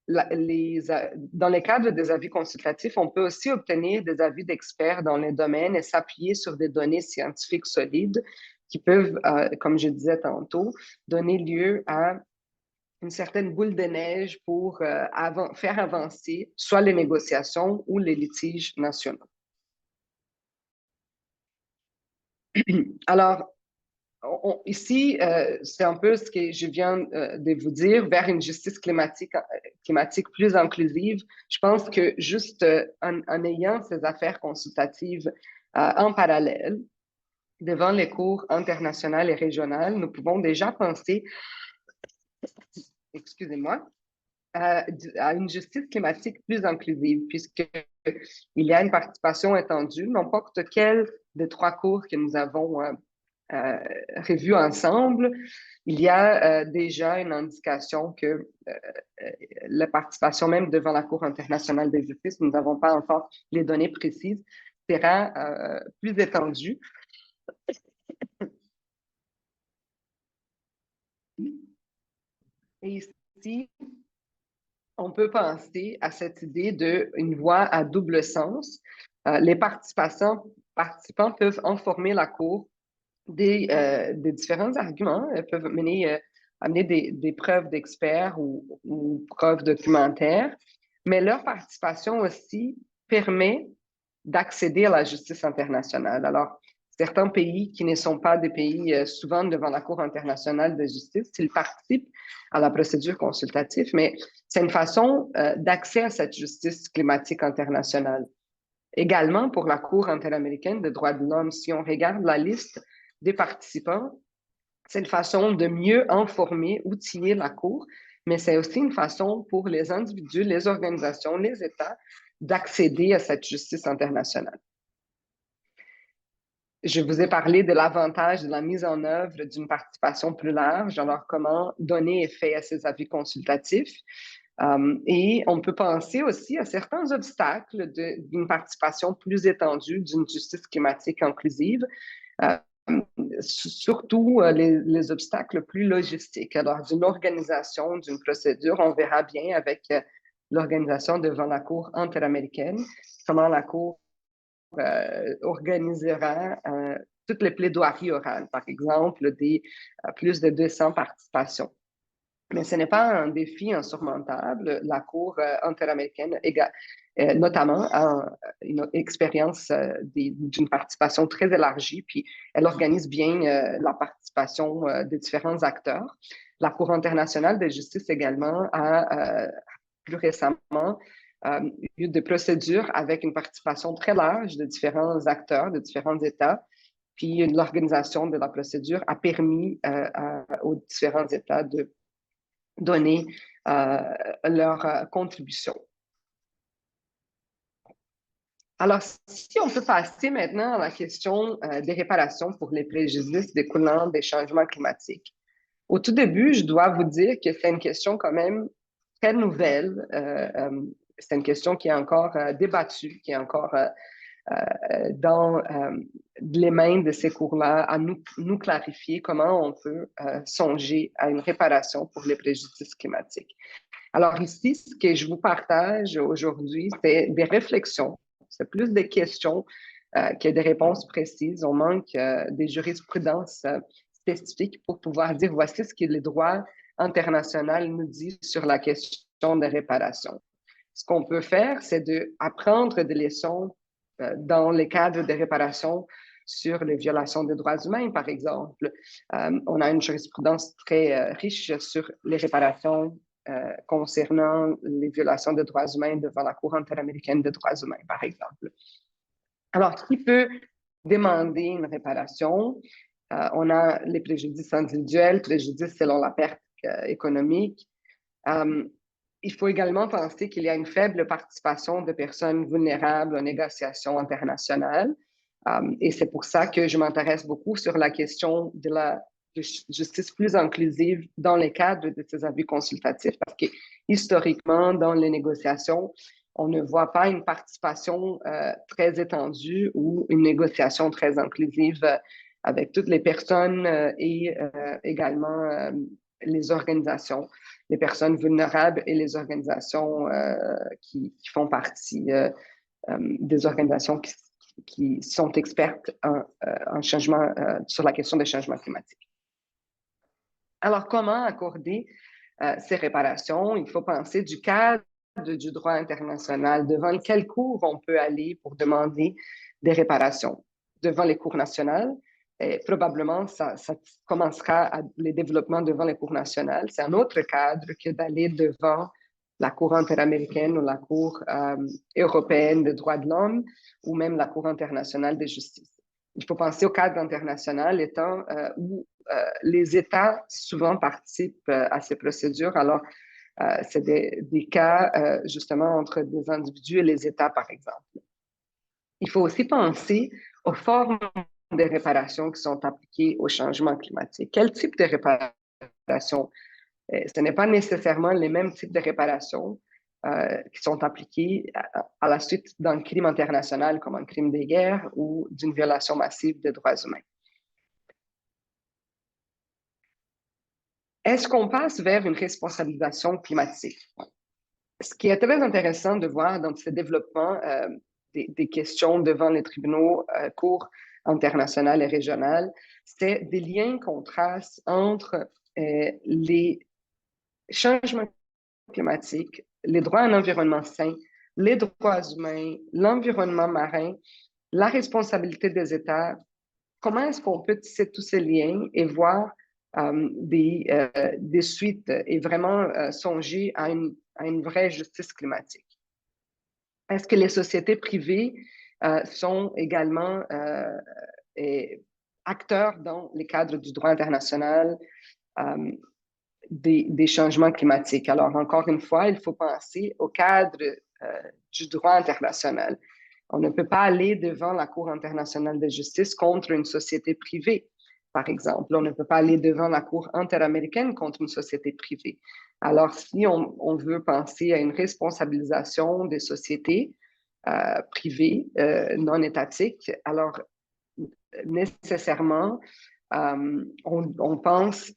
Dans le cadre des avis consultatifs, on peut aussi obtenir des avis d'experts dans les domaines et s'appuyer sur des données scientifiques solides qui peuvent, comme je disais tantôt, donner lieu à une certaine boule de neige pour faire avancer soit les négociations ou les litiges nationaux. Alors, ici, c'est un peu ce que je viens de vous dire, vers une justice climatique plus inclusive. Je pense que juste en ayant ces affaires consultatives en parallèle, devant les cours internationales et régionales, nous pouvons déjà penser, excusez-moi, à une justice climatique plus inclusive, puisqu'il y a une participation étendue, n'importe quelle des 3 cours que nous avons revus ensemble, il y a déjà une indication que la participation même devant la Cour internationale de justice, nous n'avons pas encore les données précises, sera plus étendue. Et ici, on peut penser à cette idée d'une voie à double sens. Les participants peuvent informer la Cour des différents arguments. Elles peuvent amener des preuves d'experts ou preuves documentaires, mais leur participation aussi permet d'accéder à la justice internationale. Alors, certains pays qui ne sont pas des pays souvent devant la Cour internationale de justice, ils participent à la procédure consultative, mais c'est une façon d'accès à cette justice climatique internationale. Également, pour la Cour interaméricaine des droits de l'homme, si on regarde la liste des participants, c'est une façon de mieux informer, outiller la Cour, mais c'est aussi une façon pour les individus, les organisations, les États d'accéder à cette justice internationale. Je vous ai parlé de l'avantage de la mise en œuvre d'une participation plus large, alors comment donner effet à ces avis consultatifs. Et on peut penser aussi à certains obstacles d'une participation plus étendue, d'une justice climatique inclusive, surtout les obstacles plus logistiques. Alors, d'une organisation, d'une procédure, on verra bien avec l'organisation devant la Cour interaméricaine, comment la Cour organisera toutes les plaidoiries orales, par exemple, plus de 200 participations. Mais ce n'est pas un défi insurmontable. La Cour interaméricaine, notamment, a une expérience d'une participation très élargie, puis elle organise bien la participation des différents acteurs. La Cour internationale de justice également a plus récemment eu des procédures avec une participation très large de différents acteurs, de différents États. Puis l'organisation de la procédure a permis aux différents États de donner leur contribution. Alors, si on peut passer maintenant à la question des réparations pour les préjudices découlant des changements climatiques. Au tout début, je dois vous dire que c'est une question quand même très nouvelle. C'est une question qui est encore débattue, qui est encore dans les mains de ces cours-là à nous clarifier comment on peut songer à une réparation pour les préjudices climatiques. Alors ici, ce que je vous partage aujourd'hui, c'est des réflexions. C'est plus des questions que des réponses précises. On manque des jurisprudences spécifiques pour pouvoir dire voici ce que le droit international nous dit sur la question de réparation. Ce qu'on peut faire, c'est d'apprendre des leçons dans les cadres de réparation sur les violations des droits humains, par exemple. On a une jurisprudence très riche sur les réparations concernant les violations des droits humains devant la Cour interaméricaine des droits humains, par exemple. Alors, qui peut demander une réparation? On a les préjudices individuels, préjudices selon la perte économique. Il faut également penser qu'il y a une faible participation de personnes vulnérables aux négociations internationales. Et c'est pour ça que je m'intéresse beaucoup sur la question de la justice plus inclusive dans le cadre de ces avis consultatifs, parce que historiquement, dans les négociations, on ne voit pas une participation très étendue ou une négociation très inclusive avec toutes les personnes et également les organisations, les personnes vulnérables et les organisations qui font partie des organisations qui sont expertes en changement, sur la question des changements climatiques. Alors, comment accorder ces réparations? Il faut penser du cadre du droit international, devant quelle cour on peut aller pour demander des réparations. Devant les cours nationales, et probablement ça commencera les développements devant les cours nationales. C'est un autre cadre que d'aller devant la Cour interaméricaine ou la Cour européenne des droits de l'homme ou même la Cour internationale de justice. Il faut penser au cadre international étant où les États souvent participent à ces procédures. Alors, c'est des cas justement entre des individus et les États, par exemple. Il faut aussi penser aux formes de réparations qui sont appliquées au changement climatique. Quel type de réparation? Ce n'est pas nécessairement les mêmes types de réparations qui sont appliquées à la suite d'un crime international comme un crime de guerre ou d'une violation massive des droits humains. Est-ce qu'on passe vers une responsabilisation climatique? Ce qui est très intéressant de voir dans ce développement des questions devant les tribunaux, cours internationales et régionales, c'est des liens qu'on trace entre les changements climatiques, les droits à un environnement sain, les droits humains, l'environnement marin, la responsabilité des États. Comment est-ce qu'on peut tisser tous ces liens et voir des suites et vraiment songer à une vraie justice climatique? Est-ce que les sociétés privées sont également acteurs dans les cadres du droit international des changements climatiques? Alors, encore une fois, il faut penser au cadre du droit international. On ne peut pas aller devant la Cour internationale de justice contre une société privée, par exemple. On ne peut pas aller devant la Cour interaméricaine contre une société privée. Alors, si on veut penser à une responsabilisation des sociétés privées, non étatiques, alors nécessairement, on pense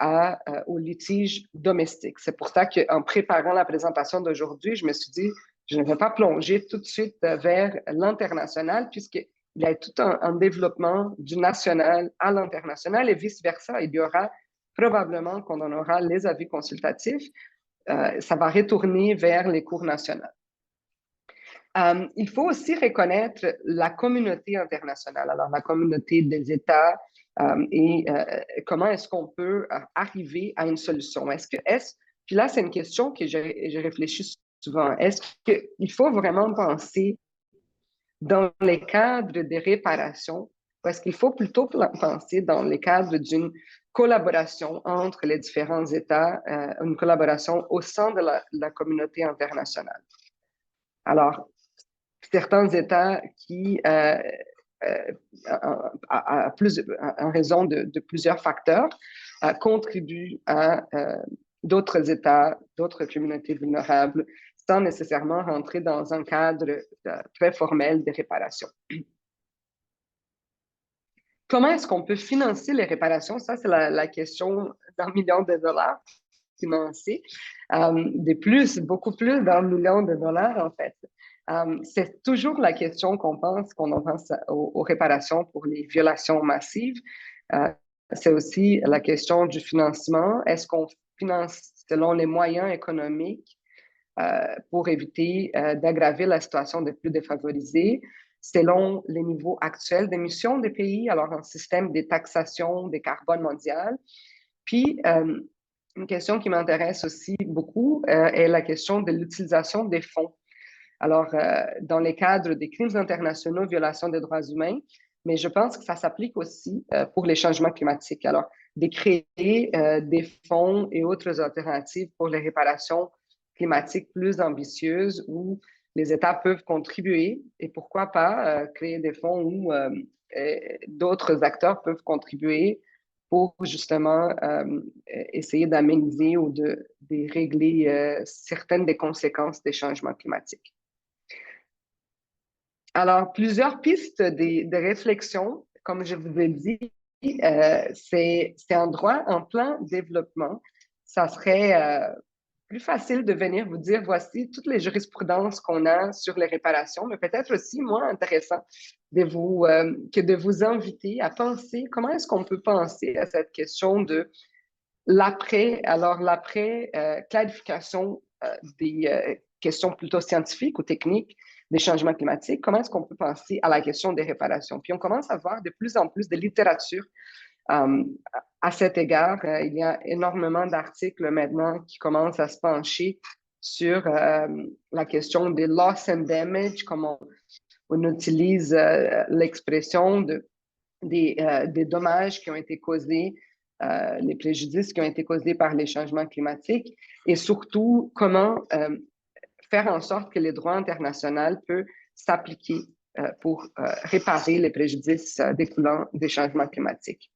aux litiges domestiques. C'est pour ça qu'en préparant la présentation d'aujourd'hui, je me suis dit, je ne vais pas plonger tout de suite vers l'international, puisqu'il y a tout un développement du national à l'international et vice-versa. Il y aura probablement, quand on aura les avis consultatifs, ça va retourner vers les cours nationales. Il faut aussi reconnaître la communauté internationale, alors la communauté des États et comment est-ce qu'on peut arriver à une solution. Puis là, c'est une question que j'ai réfléchi souvent. Est-ce qu'il faut vraiment penser dans les cadres des réparations ou est-ce qu'il faut plutôt penser dans les cadres d'une collaboration entre les différents États, une collaboration au sein de la communauté internationale? Alors, certains États qui, en raison de plusieurs facteurs, contribuent à d'autres États, d'autres communautés vulnérables, sans nécessairement rentrer dans un cadre très formel de réparation. Comment est-ce qu'on peut financer les réparations? Ça, c'est la question d'un million de dollars financés, beaucoup plus d'un million de dollars, en fait. C'est toujours la question qu'on pense aux réparations pour les violations massives. C'est aussi la question du financement. Est-ce qu'on finance selon les moyens économiques pour éviter d'aggraver la situation des plus défavorisés, selon les niveaux actuels d'émissions des pays, alors un système de taxation des carbones mondial. Puis, une question qui m'intéresse aussi beaucoup est la question de l'utilisation des fonds. Alors, dans les cadres des crimes internationaux, violation des droits humains, mais je pense que ça s'applique aussi pour les changements climatiques. Alors, de créer des fonds et autres alternatives pour les réparations climatiques plus ambitieuses où les États peuvent contribuer et pourquoi pas créer des fonds où d'autres acteurs peuvent contribuer pour justement essayer d'améniser ou de régler certaines des conséquences des changements climatiques. Alors, plusieurs pistes de réflexion, comme je vous ai dit, c'est un droit en plein développement. Ça serait plus facile de venir vous dire, voici toutes les jurisprudences qu'on a sur les réparations, mais peut-être aussi moins intéressant que de vous inviter à penser comment est-ce qu'on peut penser à cette question de l'après, alors l'après clarification des questions plutôt scientifiques ou techniques des changements climatiques, comment est-ce qu'on peut penser à la question des réparations? Puis on commence à voir de plus en plus de littérature à cet égard. Il y a énormément d'articles maintenant qui commencent à se pencher sur la question des loss and damage, comme on utilise l'expression des dommages qui ont été causés, les préjudices qui ont été causés par les changements climatiques et surtout comment faire en sorte que les droits internationaux peuvent s'appliquer pour réparer les préjudices découlant des changements climatiques.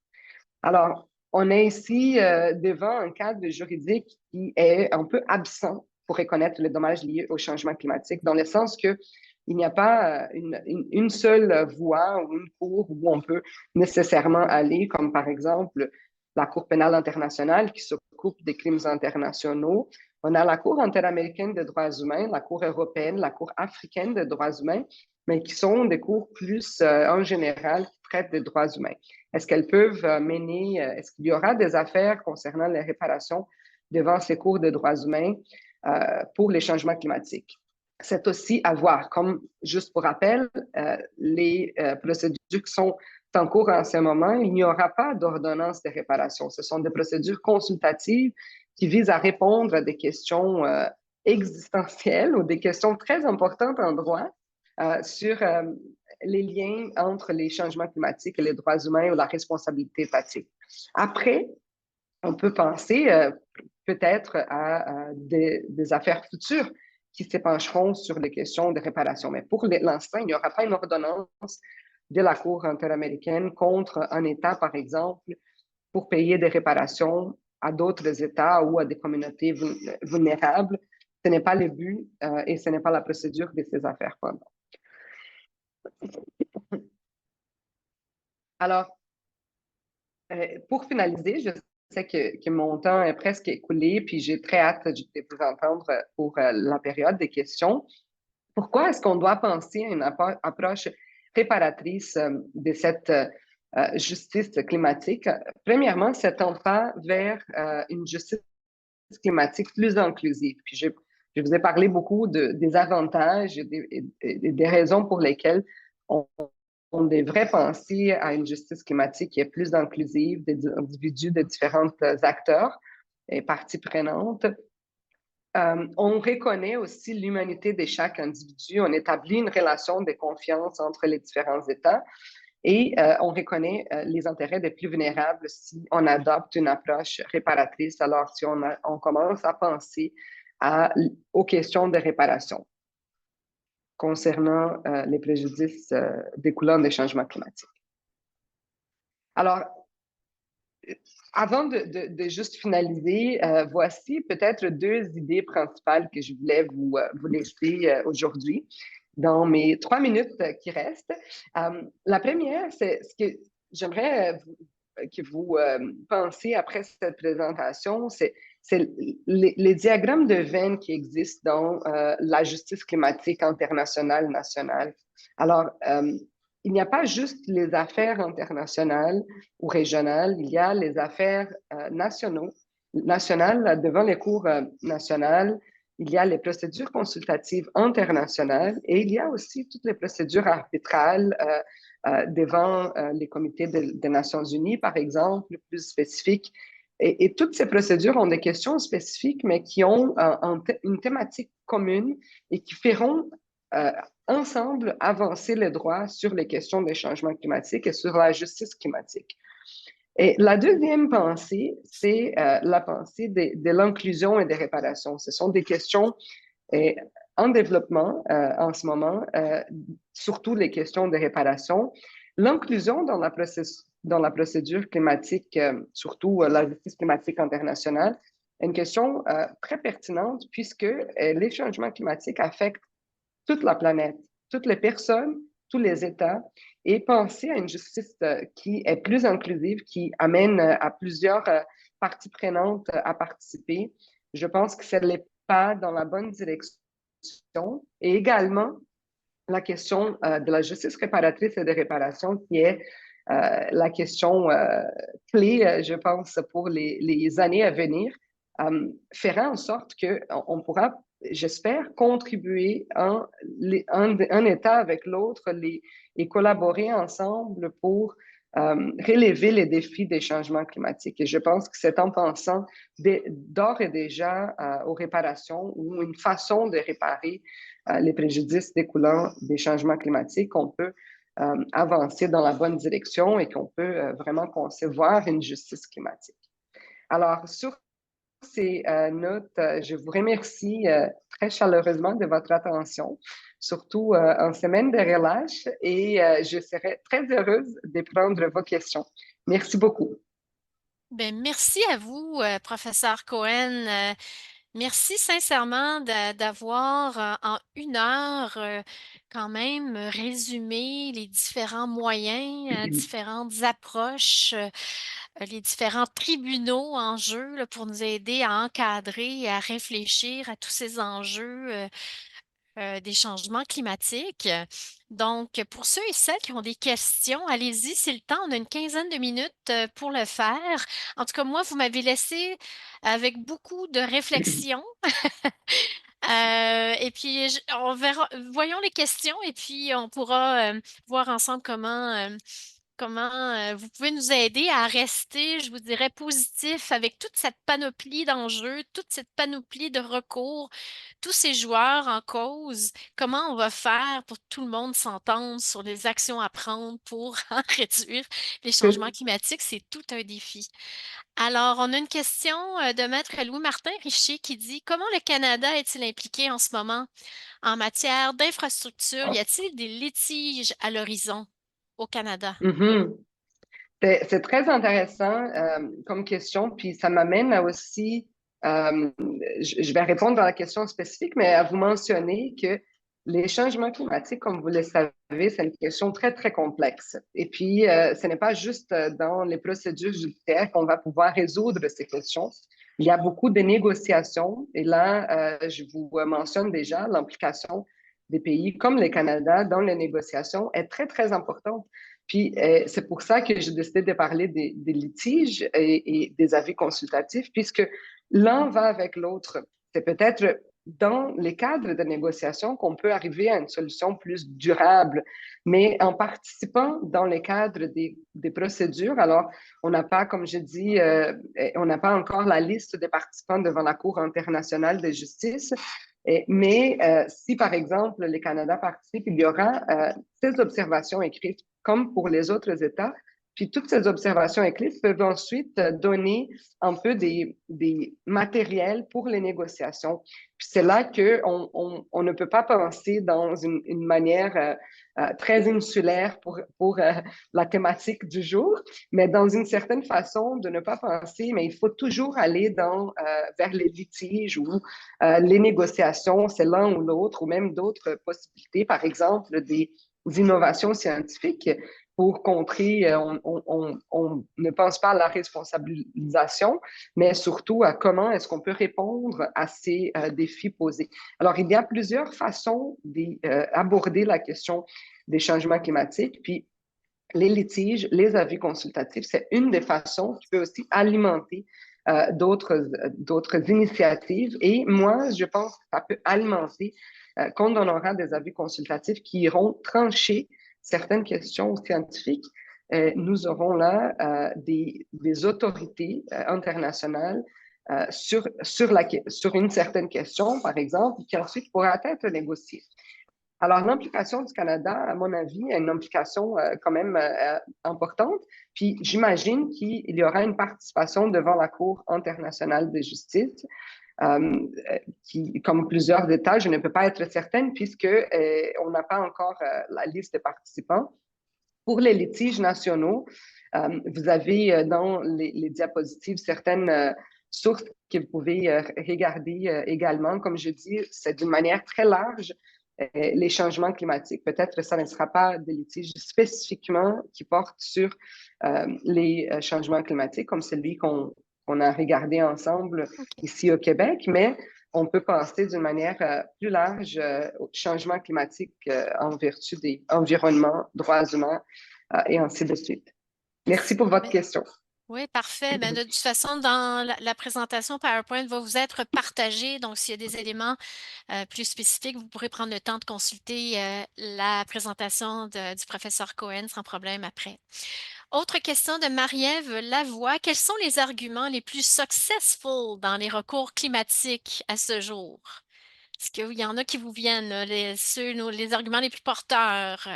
Alors, on est ici devant un cadre juridique qui est un peu absent pour reconnaître les dommages liés au changement climatique, dans le sens qu'il n'y a pas une seule voie ou une cour où on peut nécessairement aller, comme par exemple la Cour pénale internationale qui s'occupe des crimes internationaux. On a la Cour interaméricaine des droits humains, la Cour européenne, la Cour africaine des droits humains, mais qui sont des cours plus en général qui traitent des droits humains. Est-ce qu'elles peuvent est-ce qu'il y aura des affaires concernant les réparations devant ces cours de droits humains pour les changements climatiques? C'est aussi à voir. Comme, juste pour rappel, les procédures qui sont en cours en ce moment, il n'y aura pas d'ordonnance de réparation. Ce sont des procédures consultatives qui visent à répondre à des questions existentielles ou des questions très importantes en droit sur les liens entre les changements climatiques et les droits humains ou la responsabilité étatique. Après, on peut penser peut-être à des affaires futures qui s'épancheront sur les questions de réparation. Mais pour l'instant, il n'y aura pas une ordonnance de la Cour interaméricaine contre un État, par exemple, pour payer des réparations à d'autres États ou à des communautés vulnérables. Ce n'est pas le but et ce n'est pas la procédure de ces affaires pendant. Alors, pour finaliser, je sais que mon temps est presque écoulé, puis j'ai très hâte de vous entendre pour la période des questions. Pourquoi est-ce qu'on doit penser à une approche réparatrice de cette justice climatique? Premièrement, c'est un pas vers une justice climatique plus inclusive. Puis je vous ai parlé beaucoup des avantages et des raisons pour lesquelles on devrait penser à une justice climatique qui est plus inclusive, des individus de différents acteurs et parties prenantes. On reconnaît aussi l'humanité de chaque individu. On établit une relation de confiance entre les différents États et on reconnaît les intérêts des plus vulnérables si on adopte une approche réparatrice. Alors, si on commence à penser aux questions de réparation concernant les préjudices découlant des changements climatiques. Alors, avant de juste finaliser, voici peut-être deux idées principales que je voulais vous laisser aujourd'hui dans mes 3 minutes qui restent. La première, c'est ce que j'aimerais que vous pensiez après cette présentation, c'est les diagrammes de Venn qui existent dans la justice climatique internationale, nationale. Alors, il n'y a pas juste les affaires internationales ou régionales, il y a les affaires nationales devant les cours nationales, il y a les procédures consultatives internationales et il y a aussi toutes les procédures arbitrales devant les comités des Nations Unies, par exemple, plus spécifiques. Et toutes ces procédures ont des questions spécifiques, mais qui ont une thématique commune et qui feront ensemble avancer les droits sur les questions des changements climatiques et sur la justice climatique. Et la deuxième pensée, c'est la pensée de l'inclusion et des réparations. Ce sont des questions en développement en ce moment, surtout les questions de réparation. L'inclusion dans la procédure climatique, surtout la justice climatique internationale, est une question très pertinente puisque les changements climatiques affectent toute la planète, toutes les personnes, tous les États, et penser à une justice qui est plus inclusive, qui amène à plusieurs parties prenantes à participer. Je pense que c'est les pas dans la bonne direction. Et également, la question de la justice réparatrice et de réparation, qui est la question clé, je pense, pour les années à venir, fera en sorte qu'on pourra, j'espère, contribuer un État avec l'autre et collaborer ensemble pour relever les défis des changements climatiques. Et je pense que c'est en pensant d'ores et déjà aux réparations ou une façon de réparer les préjudices découlant des changements climatiques qu'on peut avancer dans la bonne direction et qu'on peut vraiment concevoir une justice climatique. Alors, sur ces notes, je vous remercie très chaleureusement de votre attention, surtout en semaine de relâche, et je serai très heureuse de prendre vos questions. Merci beaucoup. Ben, merci à vous, professeur Cohen. Merci sincèrement d'avoir en 1 heure quand même résumé les différents moyens, différentes approches, les différents tribunaux en jeu là, pour nous aider à encadrer et à réfléchir à tous ces enjeux des changements climatiques. Donc, pour ceux et celles qui ont des questions, allez-y, c'est le temps. On a une quinzaine de minutes pour le faire. En tout cas, moi, vous m'avez laissé avec beaucoup de réflexion. Et puis, on verra, voyons les questions et puis on pourra voir ensemble comment vous pouvez nous aider à rester, je vous dirais, positif avec toute cette panoplie d'enjeux, toute cette panoplie de recours, tous ces joueurs en cause. Comment on va faire pour que tout le monde s'entende sur les actions à prendre pour réduire les changements climatiques? C'est tout un défi. Alors, on a une question de Maître Louis-Martin Richer qui dit: Comment le Canada est-il impliqué en ce moment en matière d'infrastructure? Y a-t-il des litiges à l'horizon au Canada? Mm-hmm. C'est très intéressant comme question, puis ça m'amène à aussi, je vais répondre à la question spécifique, mais à vous mentionner que les changements climatiques, comme vous le savez, c'est une question très, très complexe. Et puis, ce n'est pas juste dans les procédures judiciaires qu'on va pouvoir résoudre ces questions. Il y a beaucoup de négociations, et là, je vous mentionne déjà l'implication des pays comme le Canada dans les négociations est très, très importante. Puis, c'est pour ça que j'ai décidé de parler des litiges et des avis consultatifs, puisque l'un va avec l'autre. C'est peut-être dans les cadres de négociation qu'on peut arriver à une solution plus durable. Mais en participant dans les cadres des procédures, alors on n'a pas, comme je dis, on n'a pas encore la liste des participants devant la Cour internationale de justice. Mais si, par exemple, le Canada participe, il y aura ces observations écrites comme pour les autres États. Puis toutes ces observations écrites peuvent ensuite donner un peu des matériels pour les négociations. Puis c'est là qu'on ne peut pas penser dans une manière très insulaire pour la thématique du jour, mais dans une certaine façon de ne pas penser, mais il faut toujours aller vers les litiges ou les négociations, c'est l'un ou l'autre, ou même d'autres possibilités, par exemple des innovations scientifiques pour contrer, on ne pense pas à la responsabilisation, mais surtout à comment est-ce qu'on peut répondre à ces défis posés. Alors, il y a plusieurs façons d'aborder la question des changements climatiques, puis les litiges, les avis consultatifs, c'est une des façons qui peut aussi alimenter d'autres initiatives. Et moi, je pense que ça peut alimenter quand on aura des avis consultatifs qui iront trancher certaines questions scientifiques. Nous aurons là des autorités internationales sur une certaine question, par exemple, qui ensuite pourra être négociée. Alors, l'implication du Canada, à mon avis, est une implication quand même importante. Puis, j'imagine qu'il y aura une participation devant la Cour internationale de justice, qui, comme plusieurs États, je ne peux pas être certaine puisque on n'a pas encore la liste des participants. Pour les litiges nationaux, vous avez dans les diapositives certaines sources que vous pouvez regarder également. Comme je dis, c'est d'une manière très large les changements climatiques. Peut-être que ça ne sera pas des litiges spécifiquement qui portent sur les changements climatiques, comme celui qu'on a regardé ensemble ici au Québec, mais on peut penser d'une manière plus large au changement climatique en vertu des environnements, droits humains et ainsi de suite. Merci pour votre question. Oui, parfait. Ben, de toute façon, dans la présentation PowerPoint va vous être partagée. Donc, s'il y a des éléments plus spécifiques, vous pourrez prendre le temps de consulter la présentation du professeur Cohen sans problème après. Autre question de Marie-Ève Lavoie. Quels sont les arguments les plus successful dans les recours climatiques à ce jour? Est-ce qu'il y en a qui vous viennent, les arguments les plus porteurs?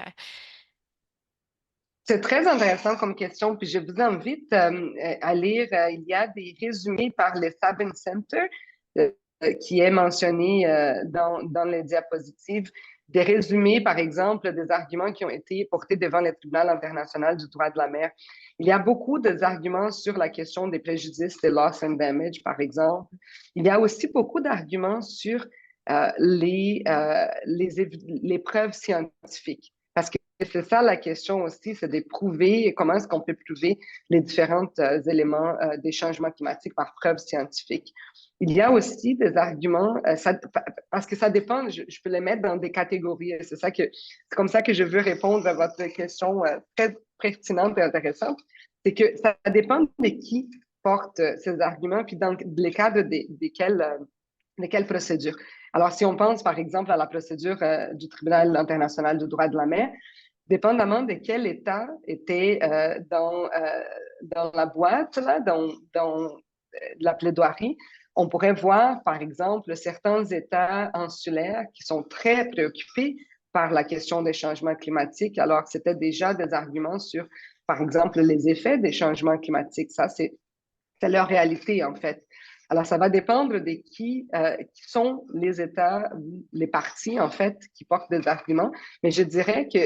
C'est très intéressant comme question, puis je vous invite à lire, il y a des résumés par le Sabin Center qui est mentionné dans les diapositives, des résumés, par exemple, des arguments qui ont été portés devant le Tribunal international du droit de la mer. Il y a beaucoup d'arguments sur la question des préjudices, des loss and damage, par exemple. Il y a aussi beaucoup d'arguments sur les preuves scientifiques. Parce que c'est ça la question aussi, c'est de prouver comment est-ce qu'on peut prouver les différents éléments des changements climatiques par preuves scientifiques. Il y a aussi des arguments, parce que ça dépend, je peux les mettre dans des catégories. C'est comme ça que je veux répondre à votre question très pertinente et intéressante. C'est que ça dépend de qui porte ces arguments, puis dans les cadres de quelles procédures. Alors, si on pense, par exemple, à la procédure du Tribunal international du droit de la mer, dépendamment de quel État était dans la boîte, là, dans la plaidoirie, on pourrait voir, par exemple, certains États insulaires qui sont très préoccupés par la question des changements climatiques. Alors, c'était déjà des arguments sur, par exemple, les effets des changements climatiques. Ça, c'est leur réalité, en fait. Alors, ça va dépendre de qui sont les États, les partis, en fait, qui portent des arguments. Mais je dirais que,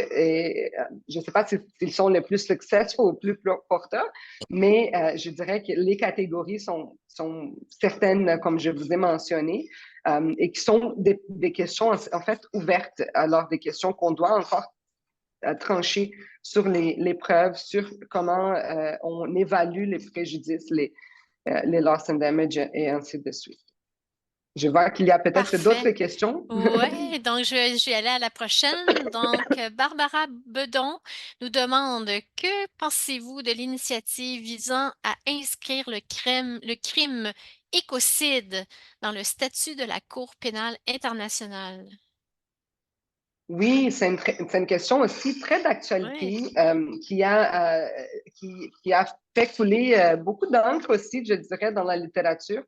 je ne sais pas s'ils sont les plus successful ou plus porteurs, mais je dirais que les catégories sont certaines, comme je vous ai mentionné, et qui sont des questions, en fait, ouvertes. Alors, des questions qu'on doit encore trancher sur les preuves, sur comment on évalue les préjudices, les loss and damage et ainsi de suite. Je vois qu'il y a peut-être Parfait. d'autres questions. Ouais, donc je vais aller à la prochaine. Donc, Barbara Bedon nous demande que pensez-vous de l'initiative visant à inscrire le crime écocide dans le statut de la Cour pénale internationale? Oui, c'est une question aussi très Oui, d'actualité qui a fait couler beaucoup d'encre aussi, je dirais, dans la littérature.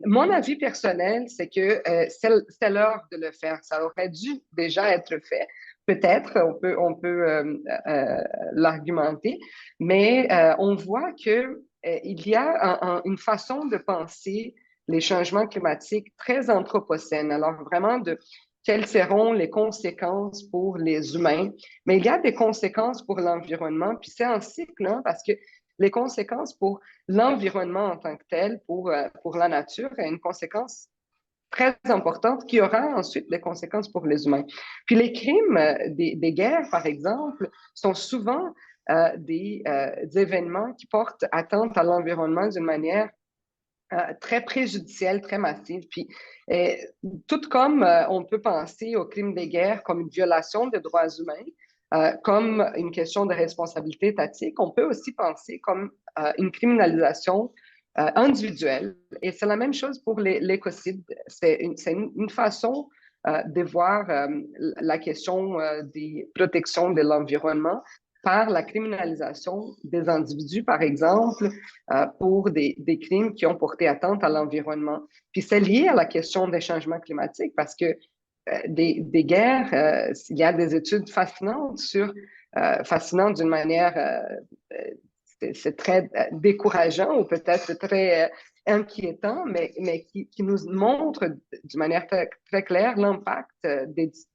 Mon avis personnel, c'est que c'est l'heure de le faire. Ça aurait dû déjà être fait. Peut-être, on peut l'argumenter, mais on voit que il y a une façon de penser les changements climatiques très anthropocène. Alors vraiment de quelles seront les conséquences pour les humains. Mais il y a des conséquences pour l'environnement, puis c'est un cycle, hein, parce que les conséquences pour l'environnement en tant que tel, pour la nature, a une conséquence très importante qui aura ensuite des conséquences pour les humains. Puis les crimes des guerres, par exemple, sont souvent des événements qui portent atteinte à l'environnement d'une manière très préjudicielle, très massive. Puis, euh, tout comme on peut penser au crime des guerres comme une violation des droits humains, comme une question de responsabilité étatique, on peut aussi penser comme une criminalisation individuelle. Et c'est la même chose pour l'écocide. C'est une façon de voir la question des protections de l'environnement par la criminalisation des individus, par exemple, pour des crimes qui ont porté atteinte à l'environnement. Puis c'est lié à la question des changements climatiques parce que des guerres, il y a des études fascinantes d'une manière, c'est très décourageant ou peut-être très inquiétant, mais qui nous montre d'une manière très, très claire l'impact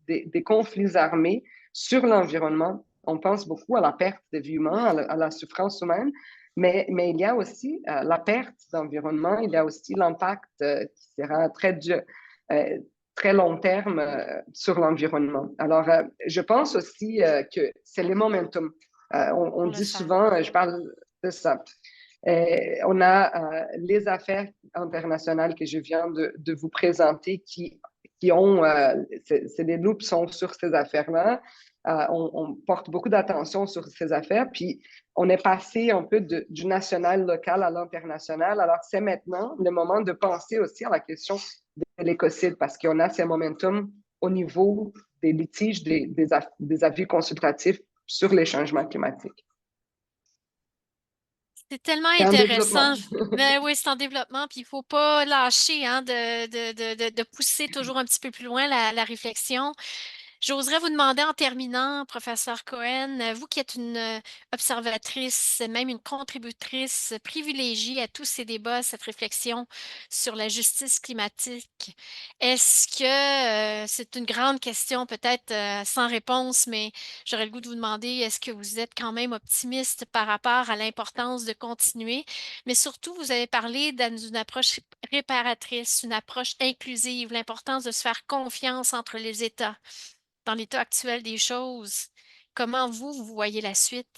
des conflits armés sur l'environnement. On pense beaucoup à la perte de vie humaine, à la souffrance humaine, mais il y a aussi la perte d'environnement, il y a aussi l'impact qui sera euh, très long terme sur l'environnement. Alors, je pense aussi que c'est le momentum. On pour le dit faire. souvent, je parle de ça. On a les affaires internationales que je viens de vous présenter qui ont, c'est des loups qui sont sur ces affaires-là. On porte beaucoup d'attention sur ces affaires, puis on est passé un peu du national local à l'international. Alors, c'est maintenant le moment de penser aussi à la question de l'écocide parce qu'on a ces momentum au niveau des litiges, des avis consultatifs sur les changements climatiques. C'est tellement C'est un intéressant. développement. Ben oui, c'est en développement, puis il faut pas lâcher hein, de pousser toujours un petit peu plus loin la réflexion. J'oserais vous demander en terminant, professeur Cohen, vous qui êtes une observatrice, même une contributrice privilégiée à tous ces débats, cette réflexion sur la justice climatique, est-ce que c'est une grande question, peut-être sans réponse, mais j'aurais le goût de vous demander, est-ce que vous êtes quand même optimiste par rapport à l'importance de continuer? Mais surtout, vous avez parlé d'une approche réparatrice, une approche inclusive, l'importance de se faire confiance entre les États dans l'état actuel des choses, comment vous voyez la suite?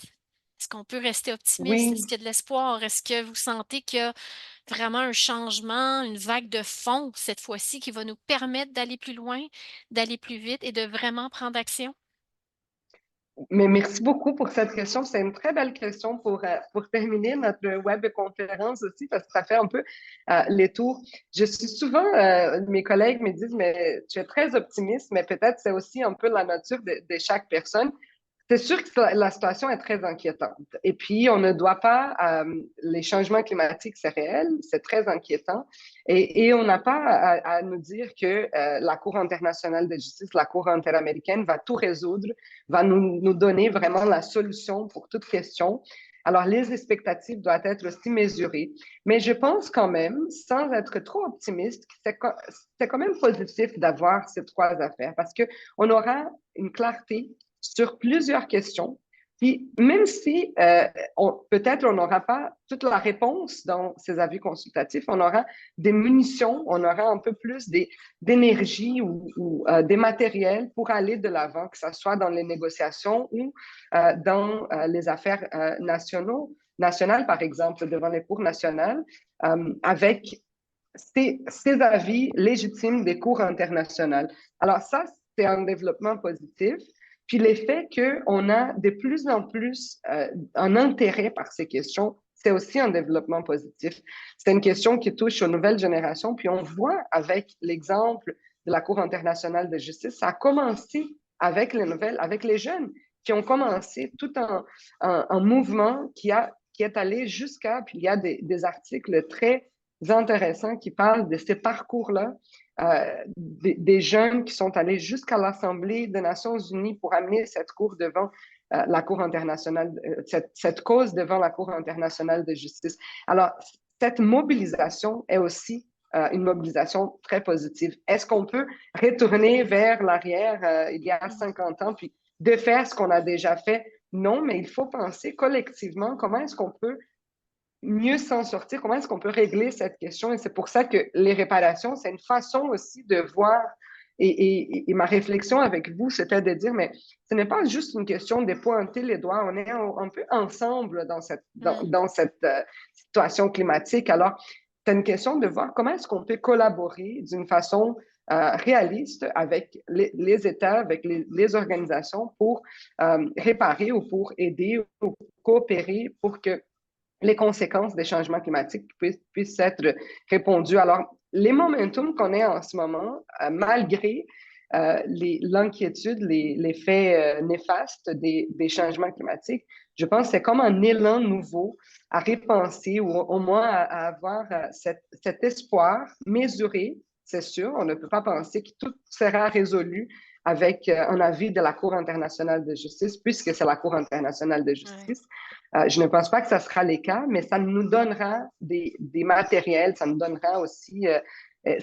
Est-ce qu'on peut rester optimiste? Est-ce Oui, qu'il y a de l'espoir? Est-ce que vous sentez qu'il y a vraiment un changement, une vague de fond cette fois-ci qui va nous permettre d'aller plus loin, d'aller plus vite et de vraiment prendre action? mais merci beaucoup pour cette question. C'est une très belle question pour terminer notre webconférence aussi, parce que ça fait un peu les tours. Je suis souvent, mes collègues me disent, mais tu es très optimiste, mais peut-être c'est aussi un peu la nature de chaque personne. C'est sûr que la situation est très inquiétante. Et puis, on ne doit pas, les changements climatiques, c'est réel, c'est très inquiétant. Et on n'a pas à nous dire que la Cour internationale de justice, la Cour interaméricaine va tout résoudre, va nous donner vraiment la solution pour toute question. Alors, les expectatives doivent être aussi mesurées. Mais je pense quand même, sans être trop optimiste, que c'est quand même positif d'avoir ces trois affaires parce qu'on aura une clarté sur plusieurs questions. Puis même si peut-être on n'aura pas toute la réponse dans ces avis consultatifs, on aura des munitions, on aura un peu plus d'énergie ou des matériels pour aller de l'avant, que ce soit dans les négociations ou dans les affaires nationales, par exemple, devant les cours nationales, avec ces avis légitimes des cours internationales. Alors ça, c'est un développement positif. Puis l'effet qu'on a de plus en plus un intérêt par ces questions, c'est aussi un développement positif. C'est une question qui touche aux nouvelles générations. Puis on voit avec l'exemple de la Cour internationale de justice, ça a commencé avec les nouvelles, avec les jeunes qui ont commencé tout un mouvement qui est allé jusqu'à, puis il y a des articles très intéressants qui parlent de ces parcours-là, des jeunes qui sont allés jusqu'à l'Assemblée des Nations Unies pour amener cette cour devant la Cour internationale, cette cause devant la Cour internationale de justice. Alors, cette mobilisation est aussi une mobilisation très positive. Est-ce qu'on peut retourner vers l'arrière il y a 50 ans, puis de faire ce qu'on a déjà fait? Non, mais il faut penser collectivement comment est-ce qu'on peut mieux s'en sortir, comment est-ce qu'on peut régler cette question. Et c'est pour ça que les réparations, c'est une façon aussi de voir. Et ma réflexion avec vous, c'était de dire, mais ce n'est pas juste une question de pointer les doigts, on est un peu ensemble dans cette situation climatique. Alors, c'est une question de voir comment est-ce qu'on peut collaborer d'une façon réaliste avec les États, avec les organisations pour réparer ou pour aider ou coopérer pour que les conséquences des changements climatiques puissent être répondues. Alors, les momentum qu'on est en ce moment, malgré l'inquiétude, les faits néfastes des changements climatiques, je pense que c'est comme un élan nouveau à repenser ou au moins à avoir cet espoir mesuré. C'est sûr, on ne peut pas penser que tout sera résolu avec un avis de la Cour internationale de justice, puisque c'est la Cour internationale de Ouais. justice. Je ne pense pas que ça sera le cas, mais ça nous donnera des matériels, ça nous donnera aussi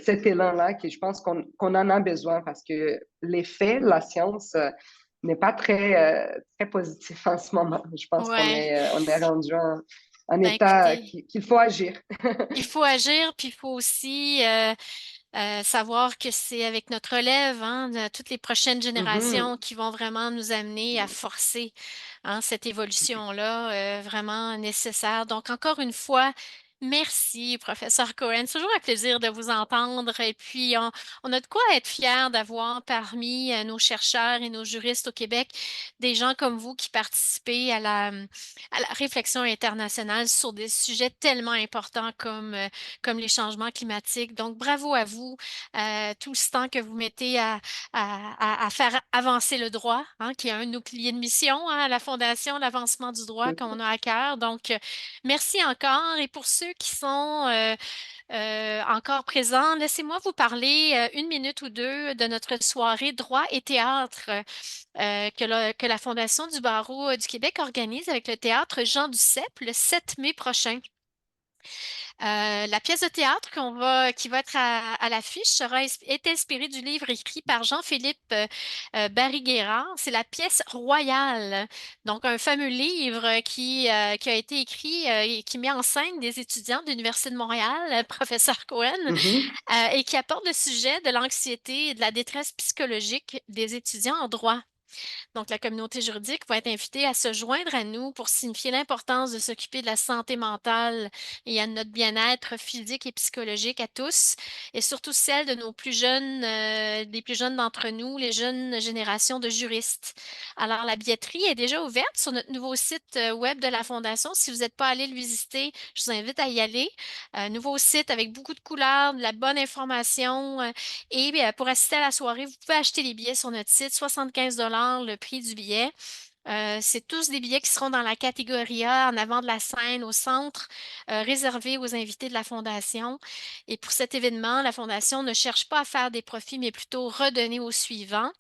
cet élan-là que je pense qu'on en a besoin parce que les faits, la science n'est pas très positif en ce moment. Je pense Ouais. on est rendu en un Ben état écoutez, qu'il faut agir. il faut agir, puis il faut aussi savoir que c'est avec notre relève, hein, de toutes les prochaines générations Mhm. qui vont vraiment nous amener à forcer, hein, cette évolution-là, vraiment nécessaire. Donc, encore une fois, merci, professeur Cohen. C'est toujours un plaisir de vous entendre. Et puis, on a de quoi être fiers d'avoir parmi nos chercheurs et nos juristes au Québec des gens comme vous qui participez à la réflexion internationale sur des sujets tellement importants comme les changements climatiques. Donc, bravo à vous, tout ce temps que vous mettez à faire avancer le droit, hein, qui est un de nos piliers de mission, hein, à la Fondation, l'avancement du droit qu'on a à cœur. Donc, merci encore. Et pour ceux qui sont encore présents, laissez-moi vous parler une minute ou deux de notre soirée droit et théâtre que la Fondation du barreau du Québec organise avec le théâtre Jean Duceppe le 7 mai prochain. La pièce de théâtre qui va être à l'affiche est inspirée du livre écrit par Jean-Philippe Barry-Guerrard. C'est la pièce Royale, donc un fameux livre qui a été écrit et qui met en scène des étudiants de l'Université de Montréal, professeur Cohen, Mhm. et qui aborde le sujet de l'anxiété et de la détresse psychologique des étudiants en droit. Donc, la communauté juridique va être invitée à se joindre à nous pour signifier l'importance de s'occuper de la santé mentale et à notre bien-être physique et psychologique à tous, et surtout celle de nos plus jeunes, des plus jeunes d'entre nous, les jeunes générations de juristes. Alors, la billetterie est déjà ouverte sur notre nouveau site web de la Fondation. Si vous n'êtes pas allé le visiter, je vous invite à y aller. Nouveau site avec beaucoup de couleurs, de la bonne information. Et pour assister à la soirée, vous pouvez acheter les billets sur notre site, 75 le prix du billet. C'est tous des billets qui seront dans la catégorie A, en avant de la scène, au centre, réservés aux invités de la Fondation. Et pour cet événement, la Fondation ne cherche pas à faire des profits, mais plutôt redonner aux suivants.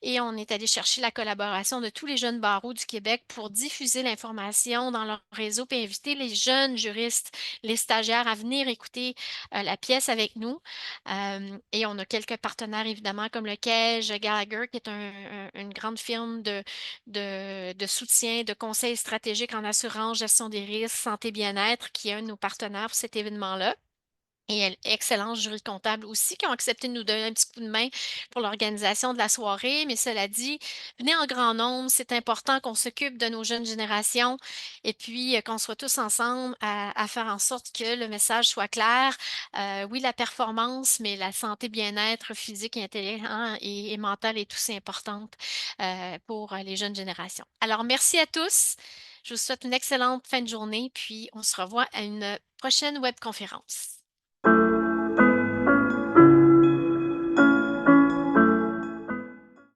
Et on est allé chercher la collaboration de tous les jeunes barreaux du Québec pour diffuser l'information dans leur réseau et inviter les jeunes juristes, les stagiaires à venir écouter la pièce avec nous. Et on a quelques partenaires, évidemment, comme le Cage Gallagher, qui est une grande firme de soutien, de conseils stratégiques en assurance, gestion des risques, santé, bien-être, qui est un de nos partenaires pour cet événement-là. et excellents juristes comptables aussi qui ont accepté de nous donner un petit coup de main pour l'organisation de la soirée. Mais cela dit, venez en grand nombre, c'est important qu'on s'occupe de nos jeunes générations et puis qu'on soit tous ensemble à faire en sorte que le message soit clair. Oui, la performance, mais la santé, bien-être physique, intelligent et mentale est aussi importante pour les jeunes générations. Alors, merci à tous. Je vous souhaite une excellente fin de journée, puis on se revoit à une prochaine webconférence.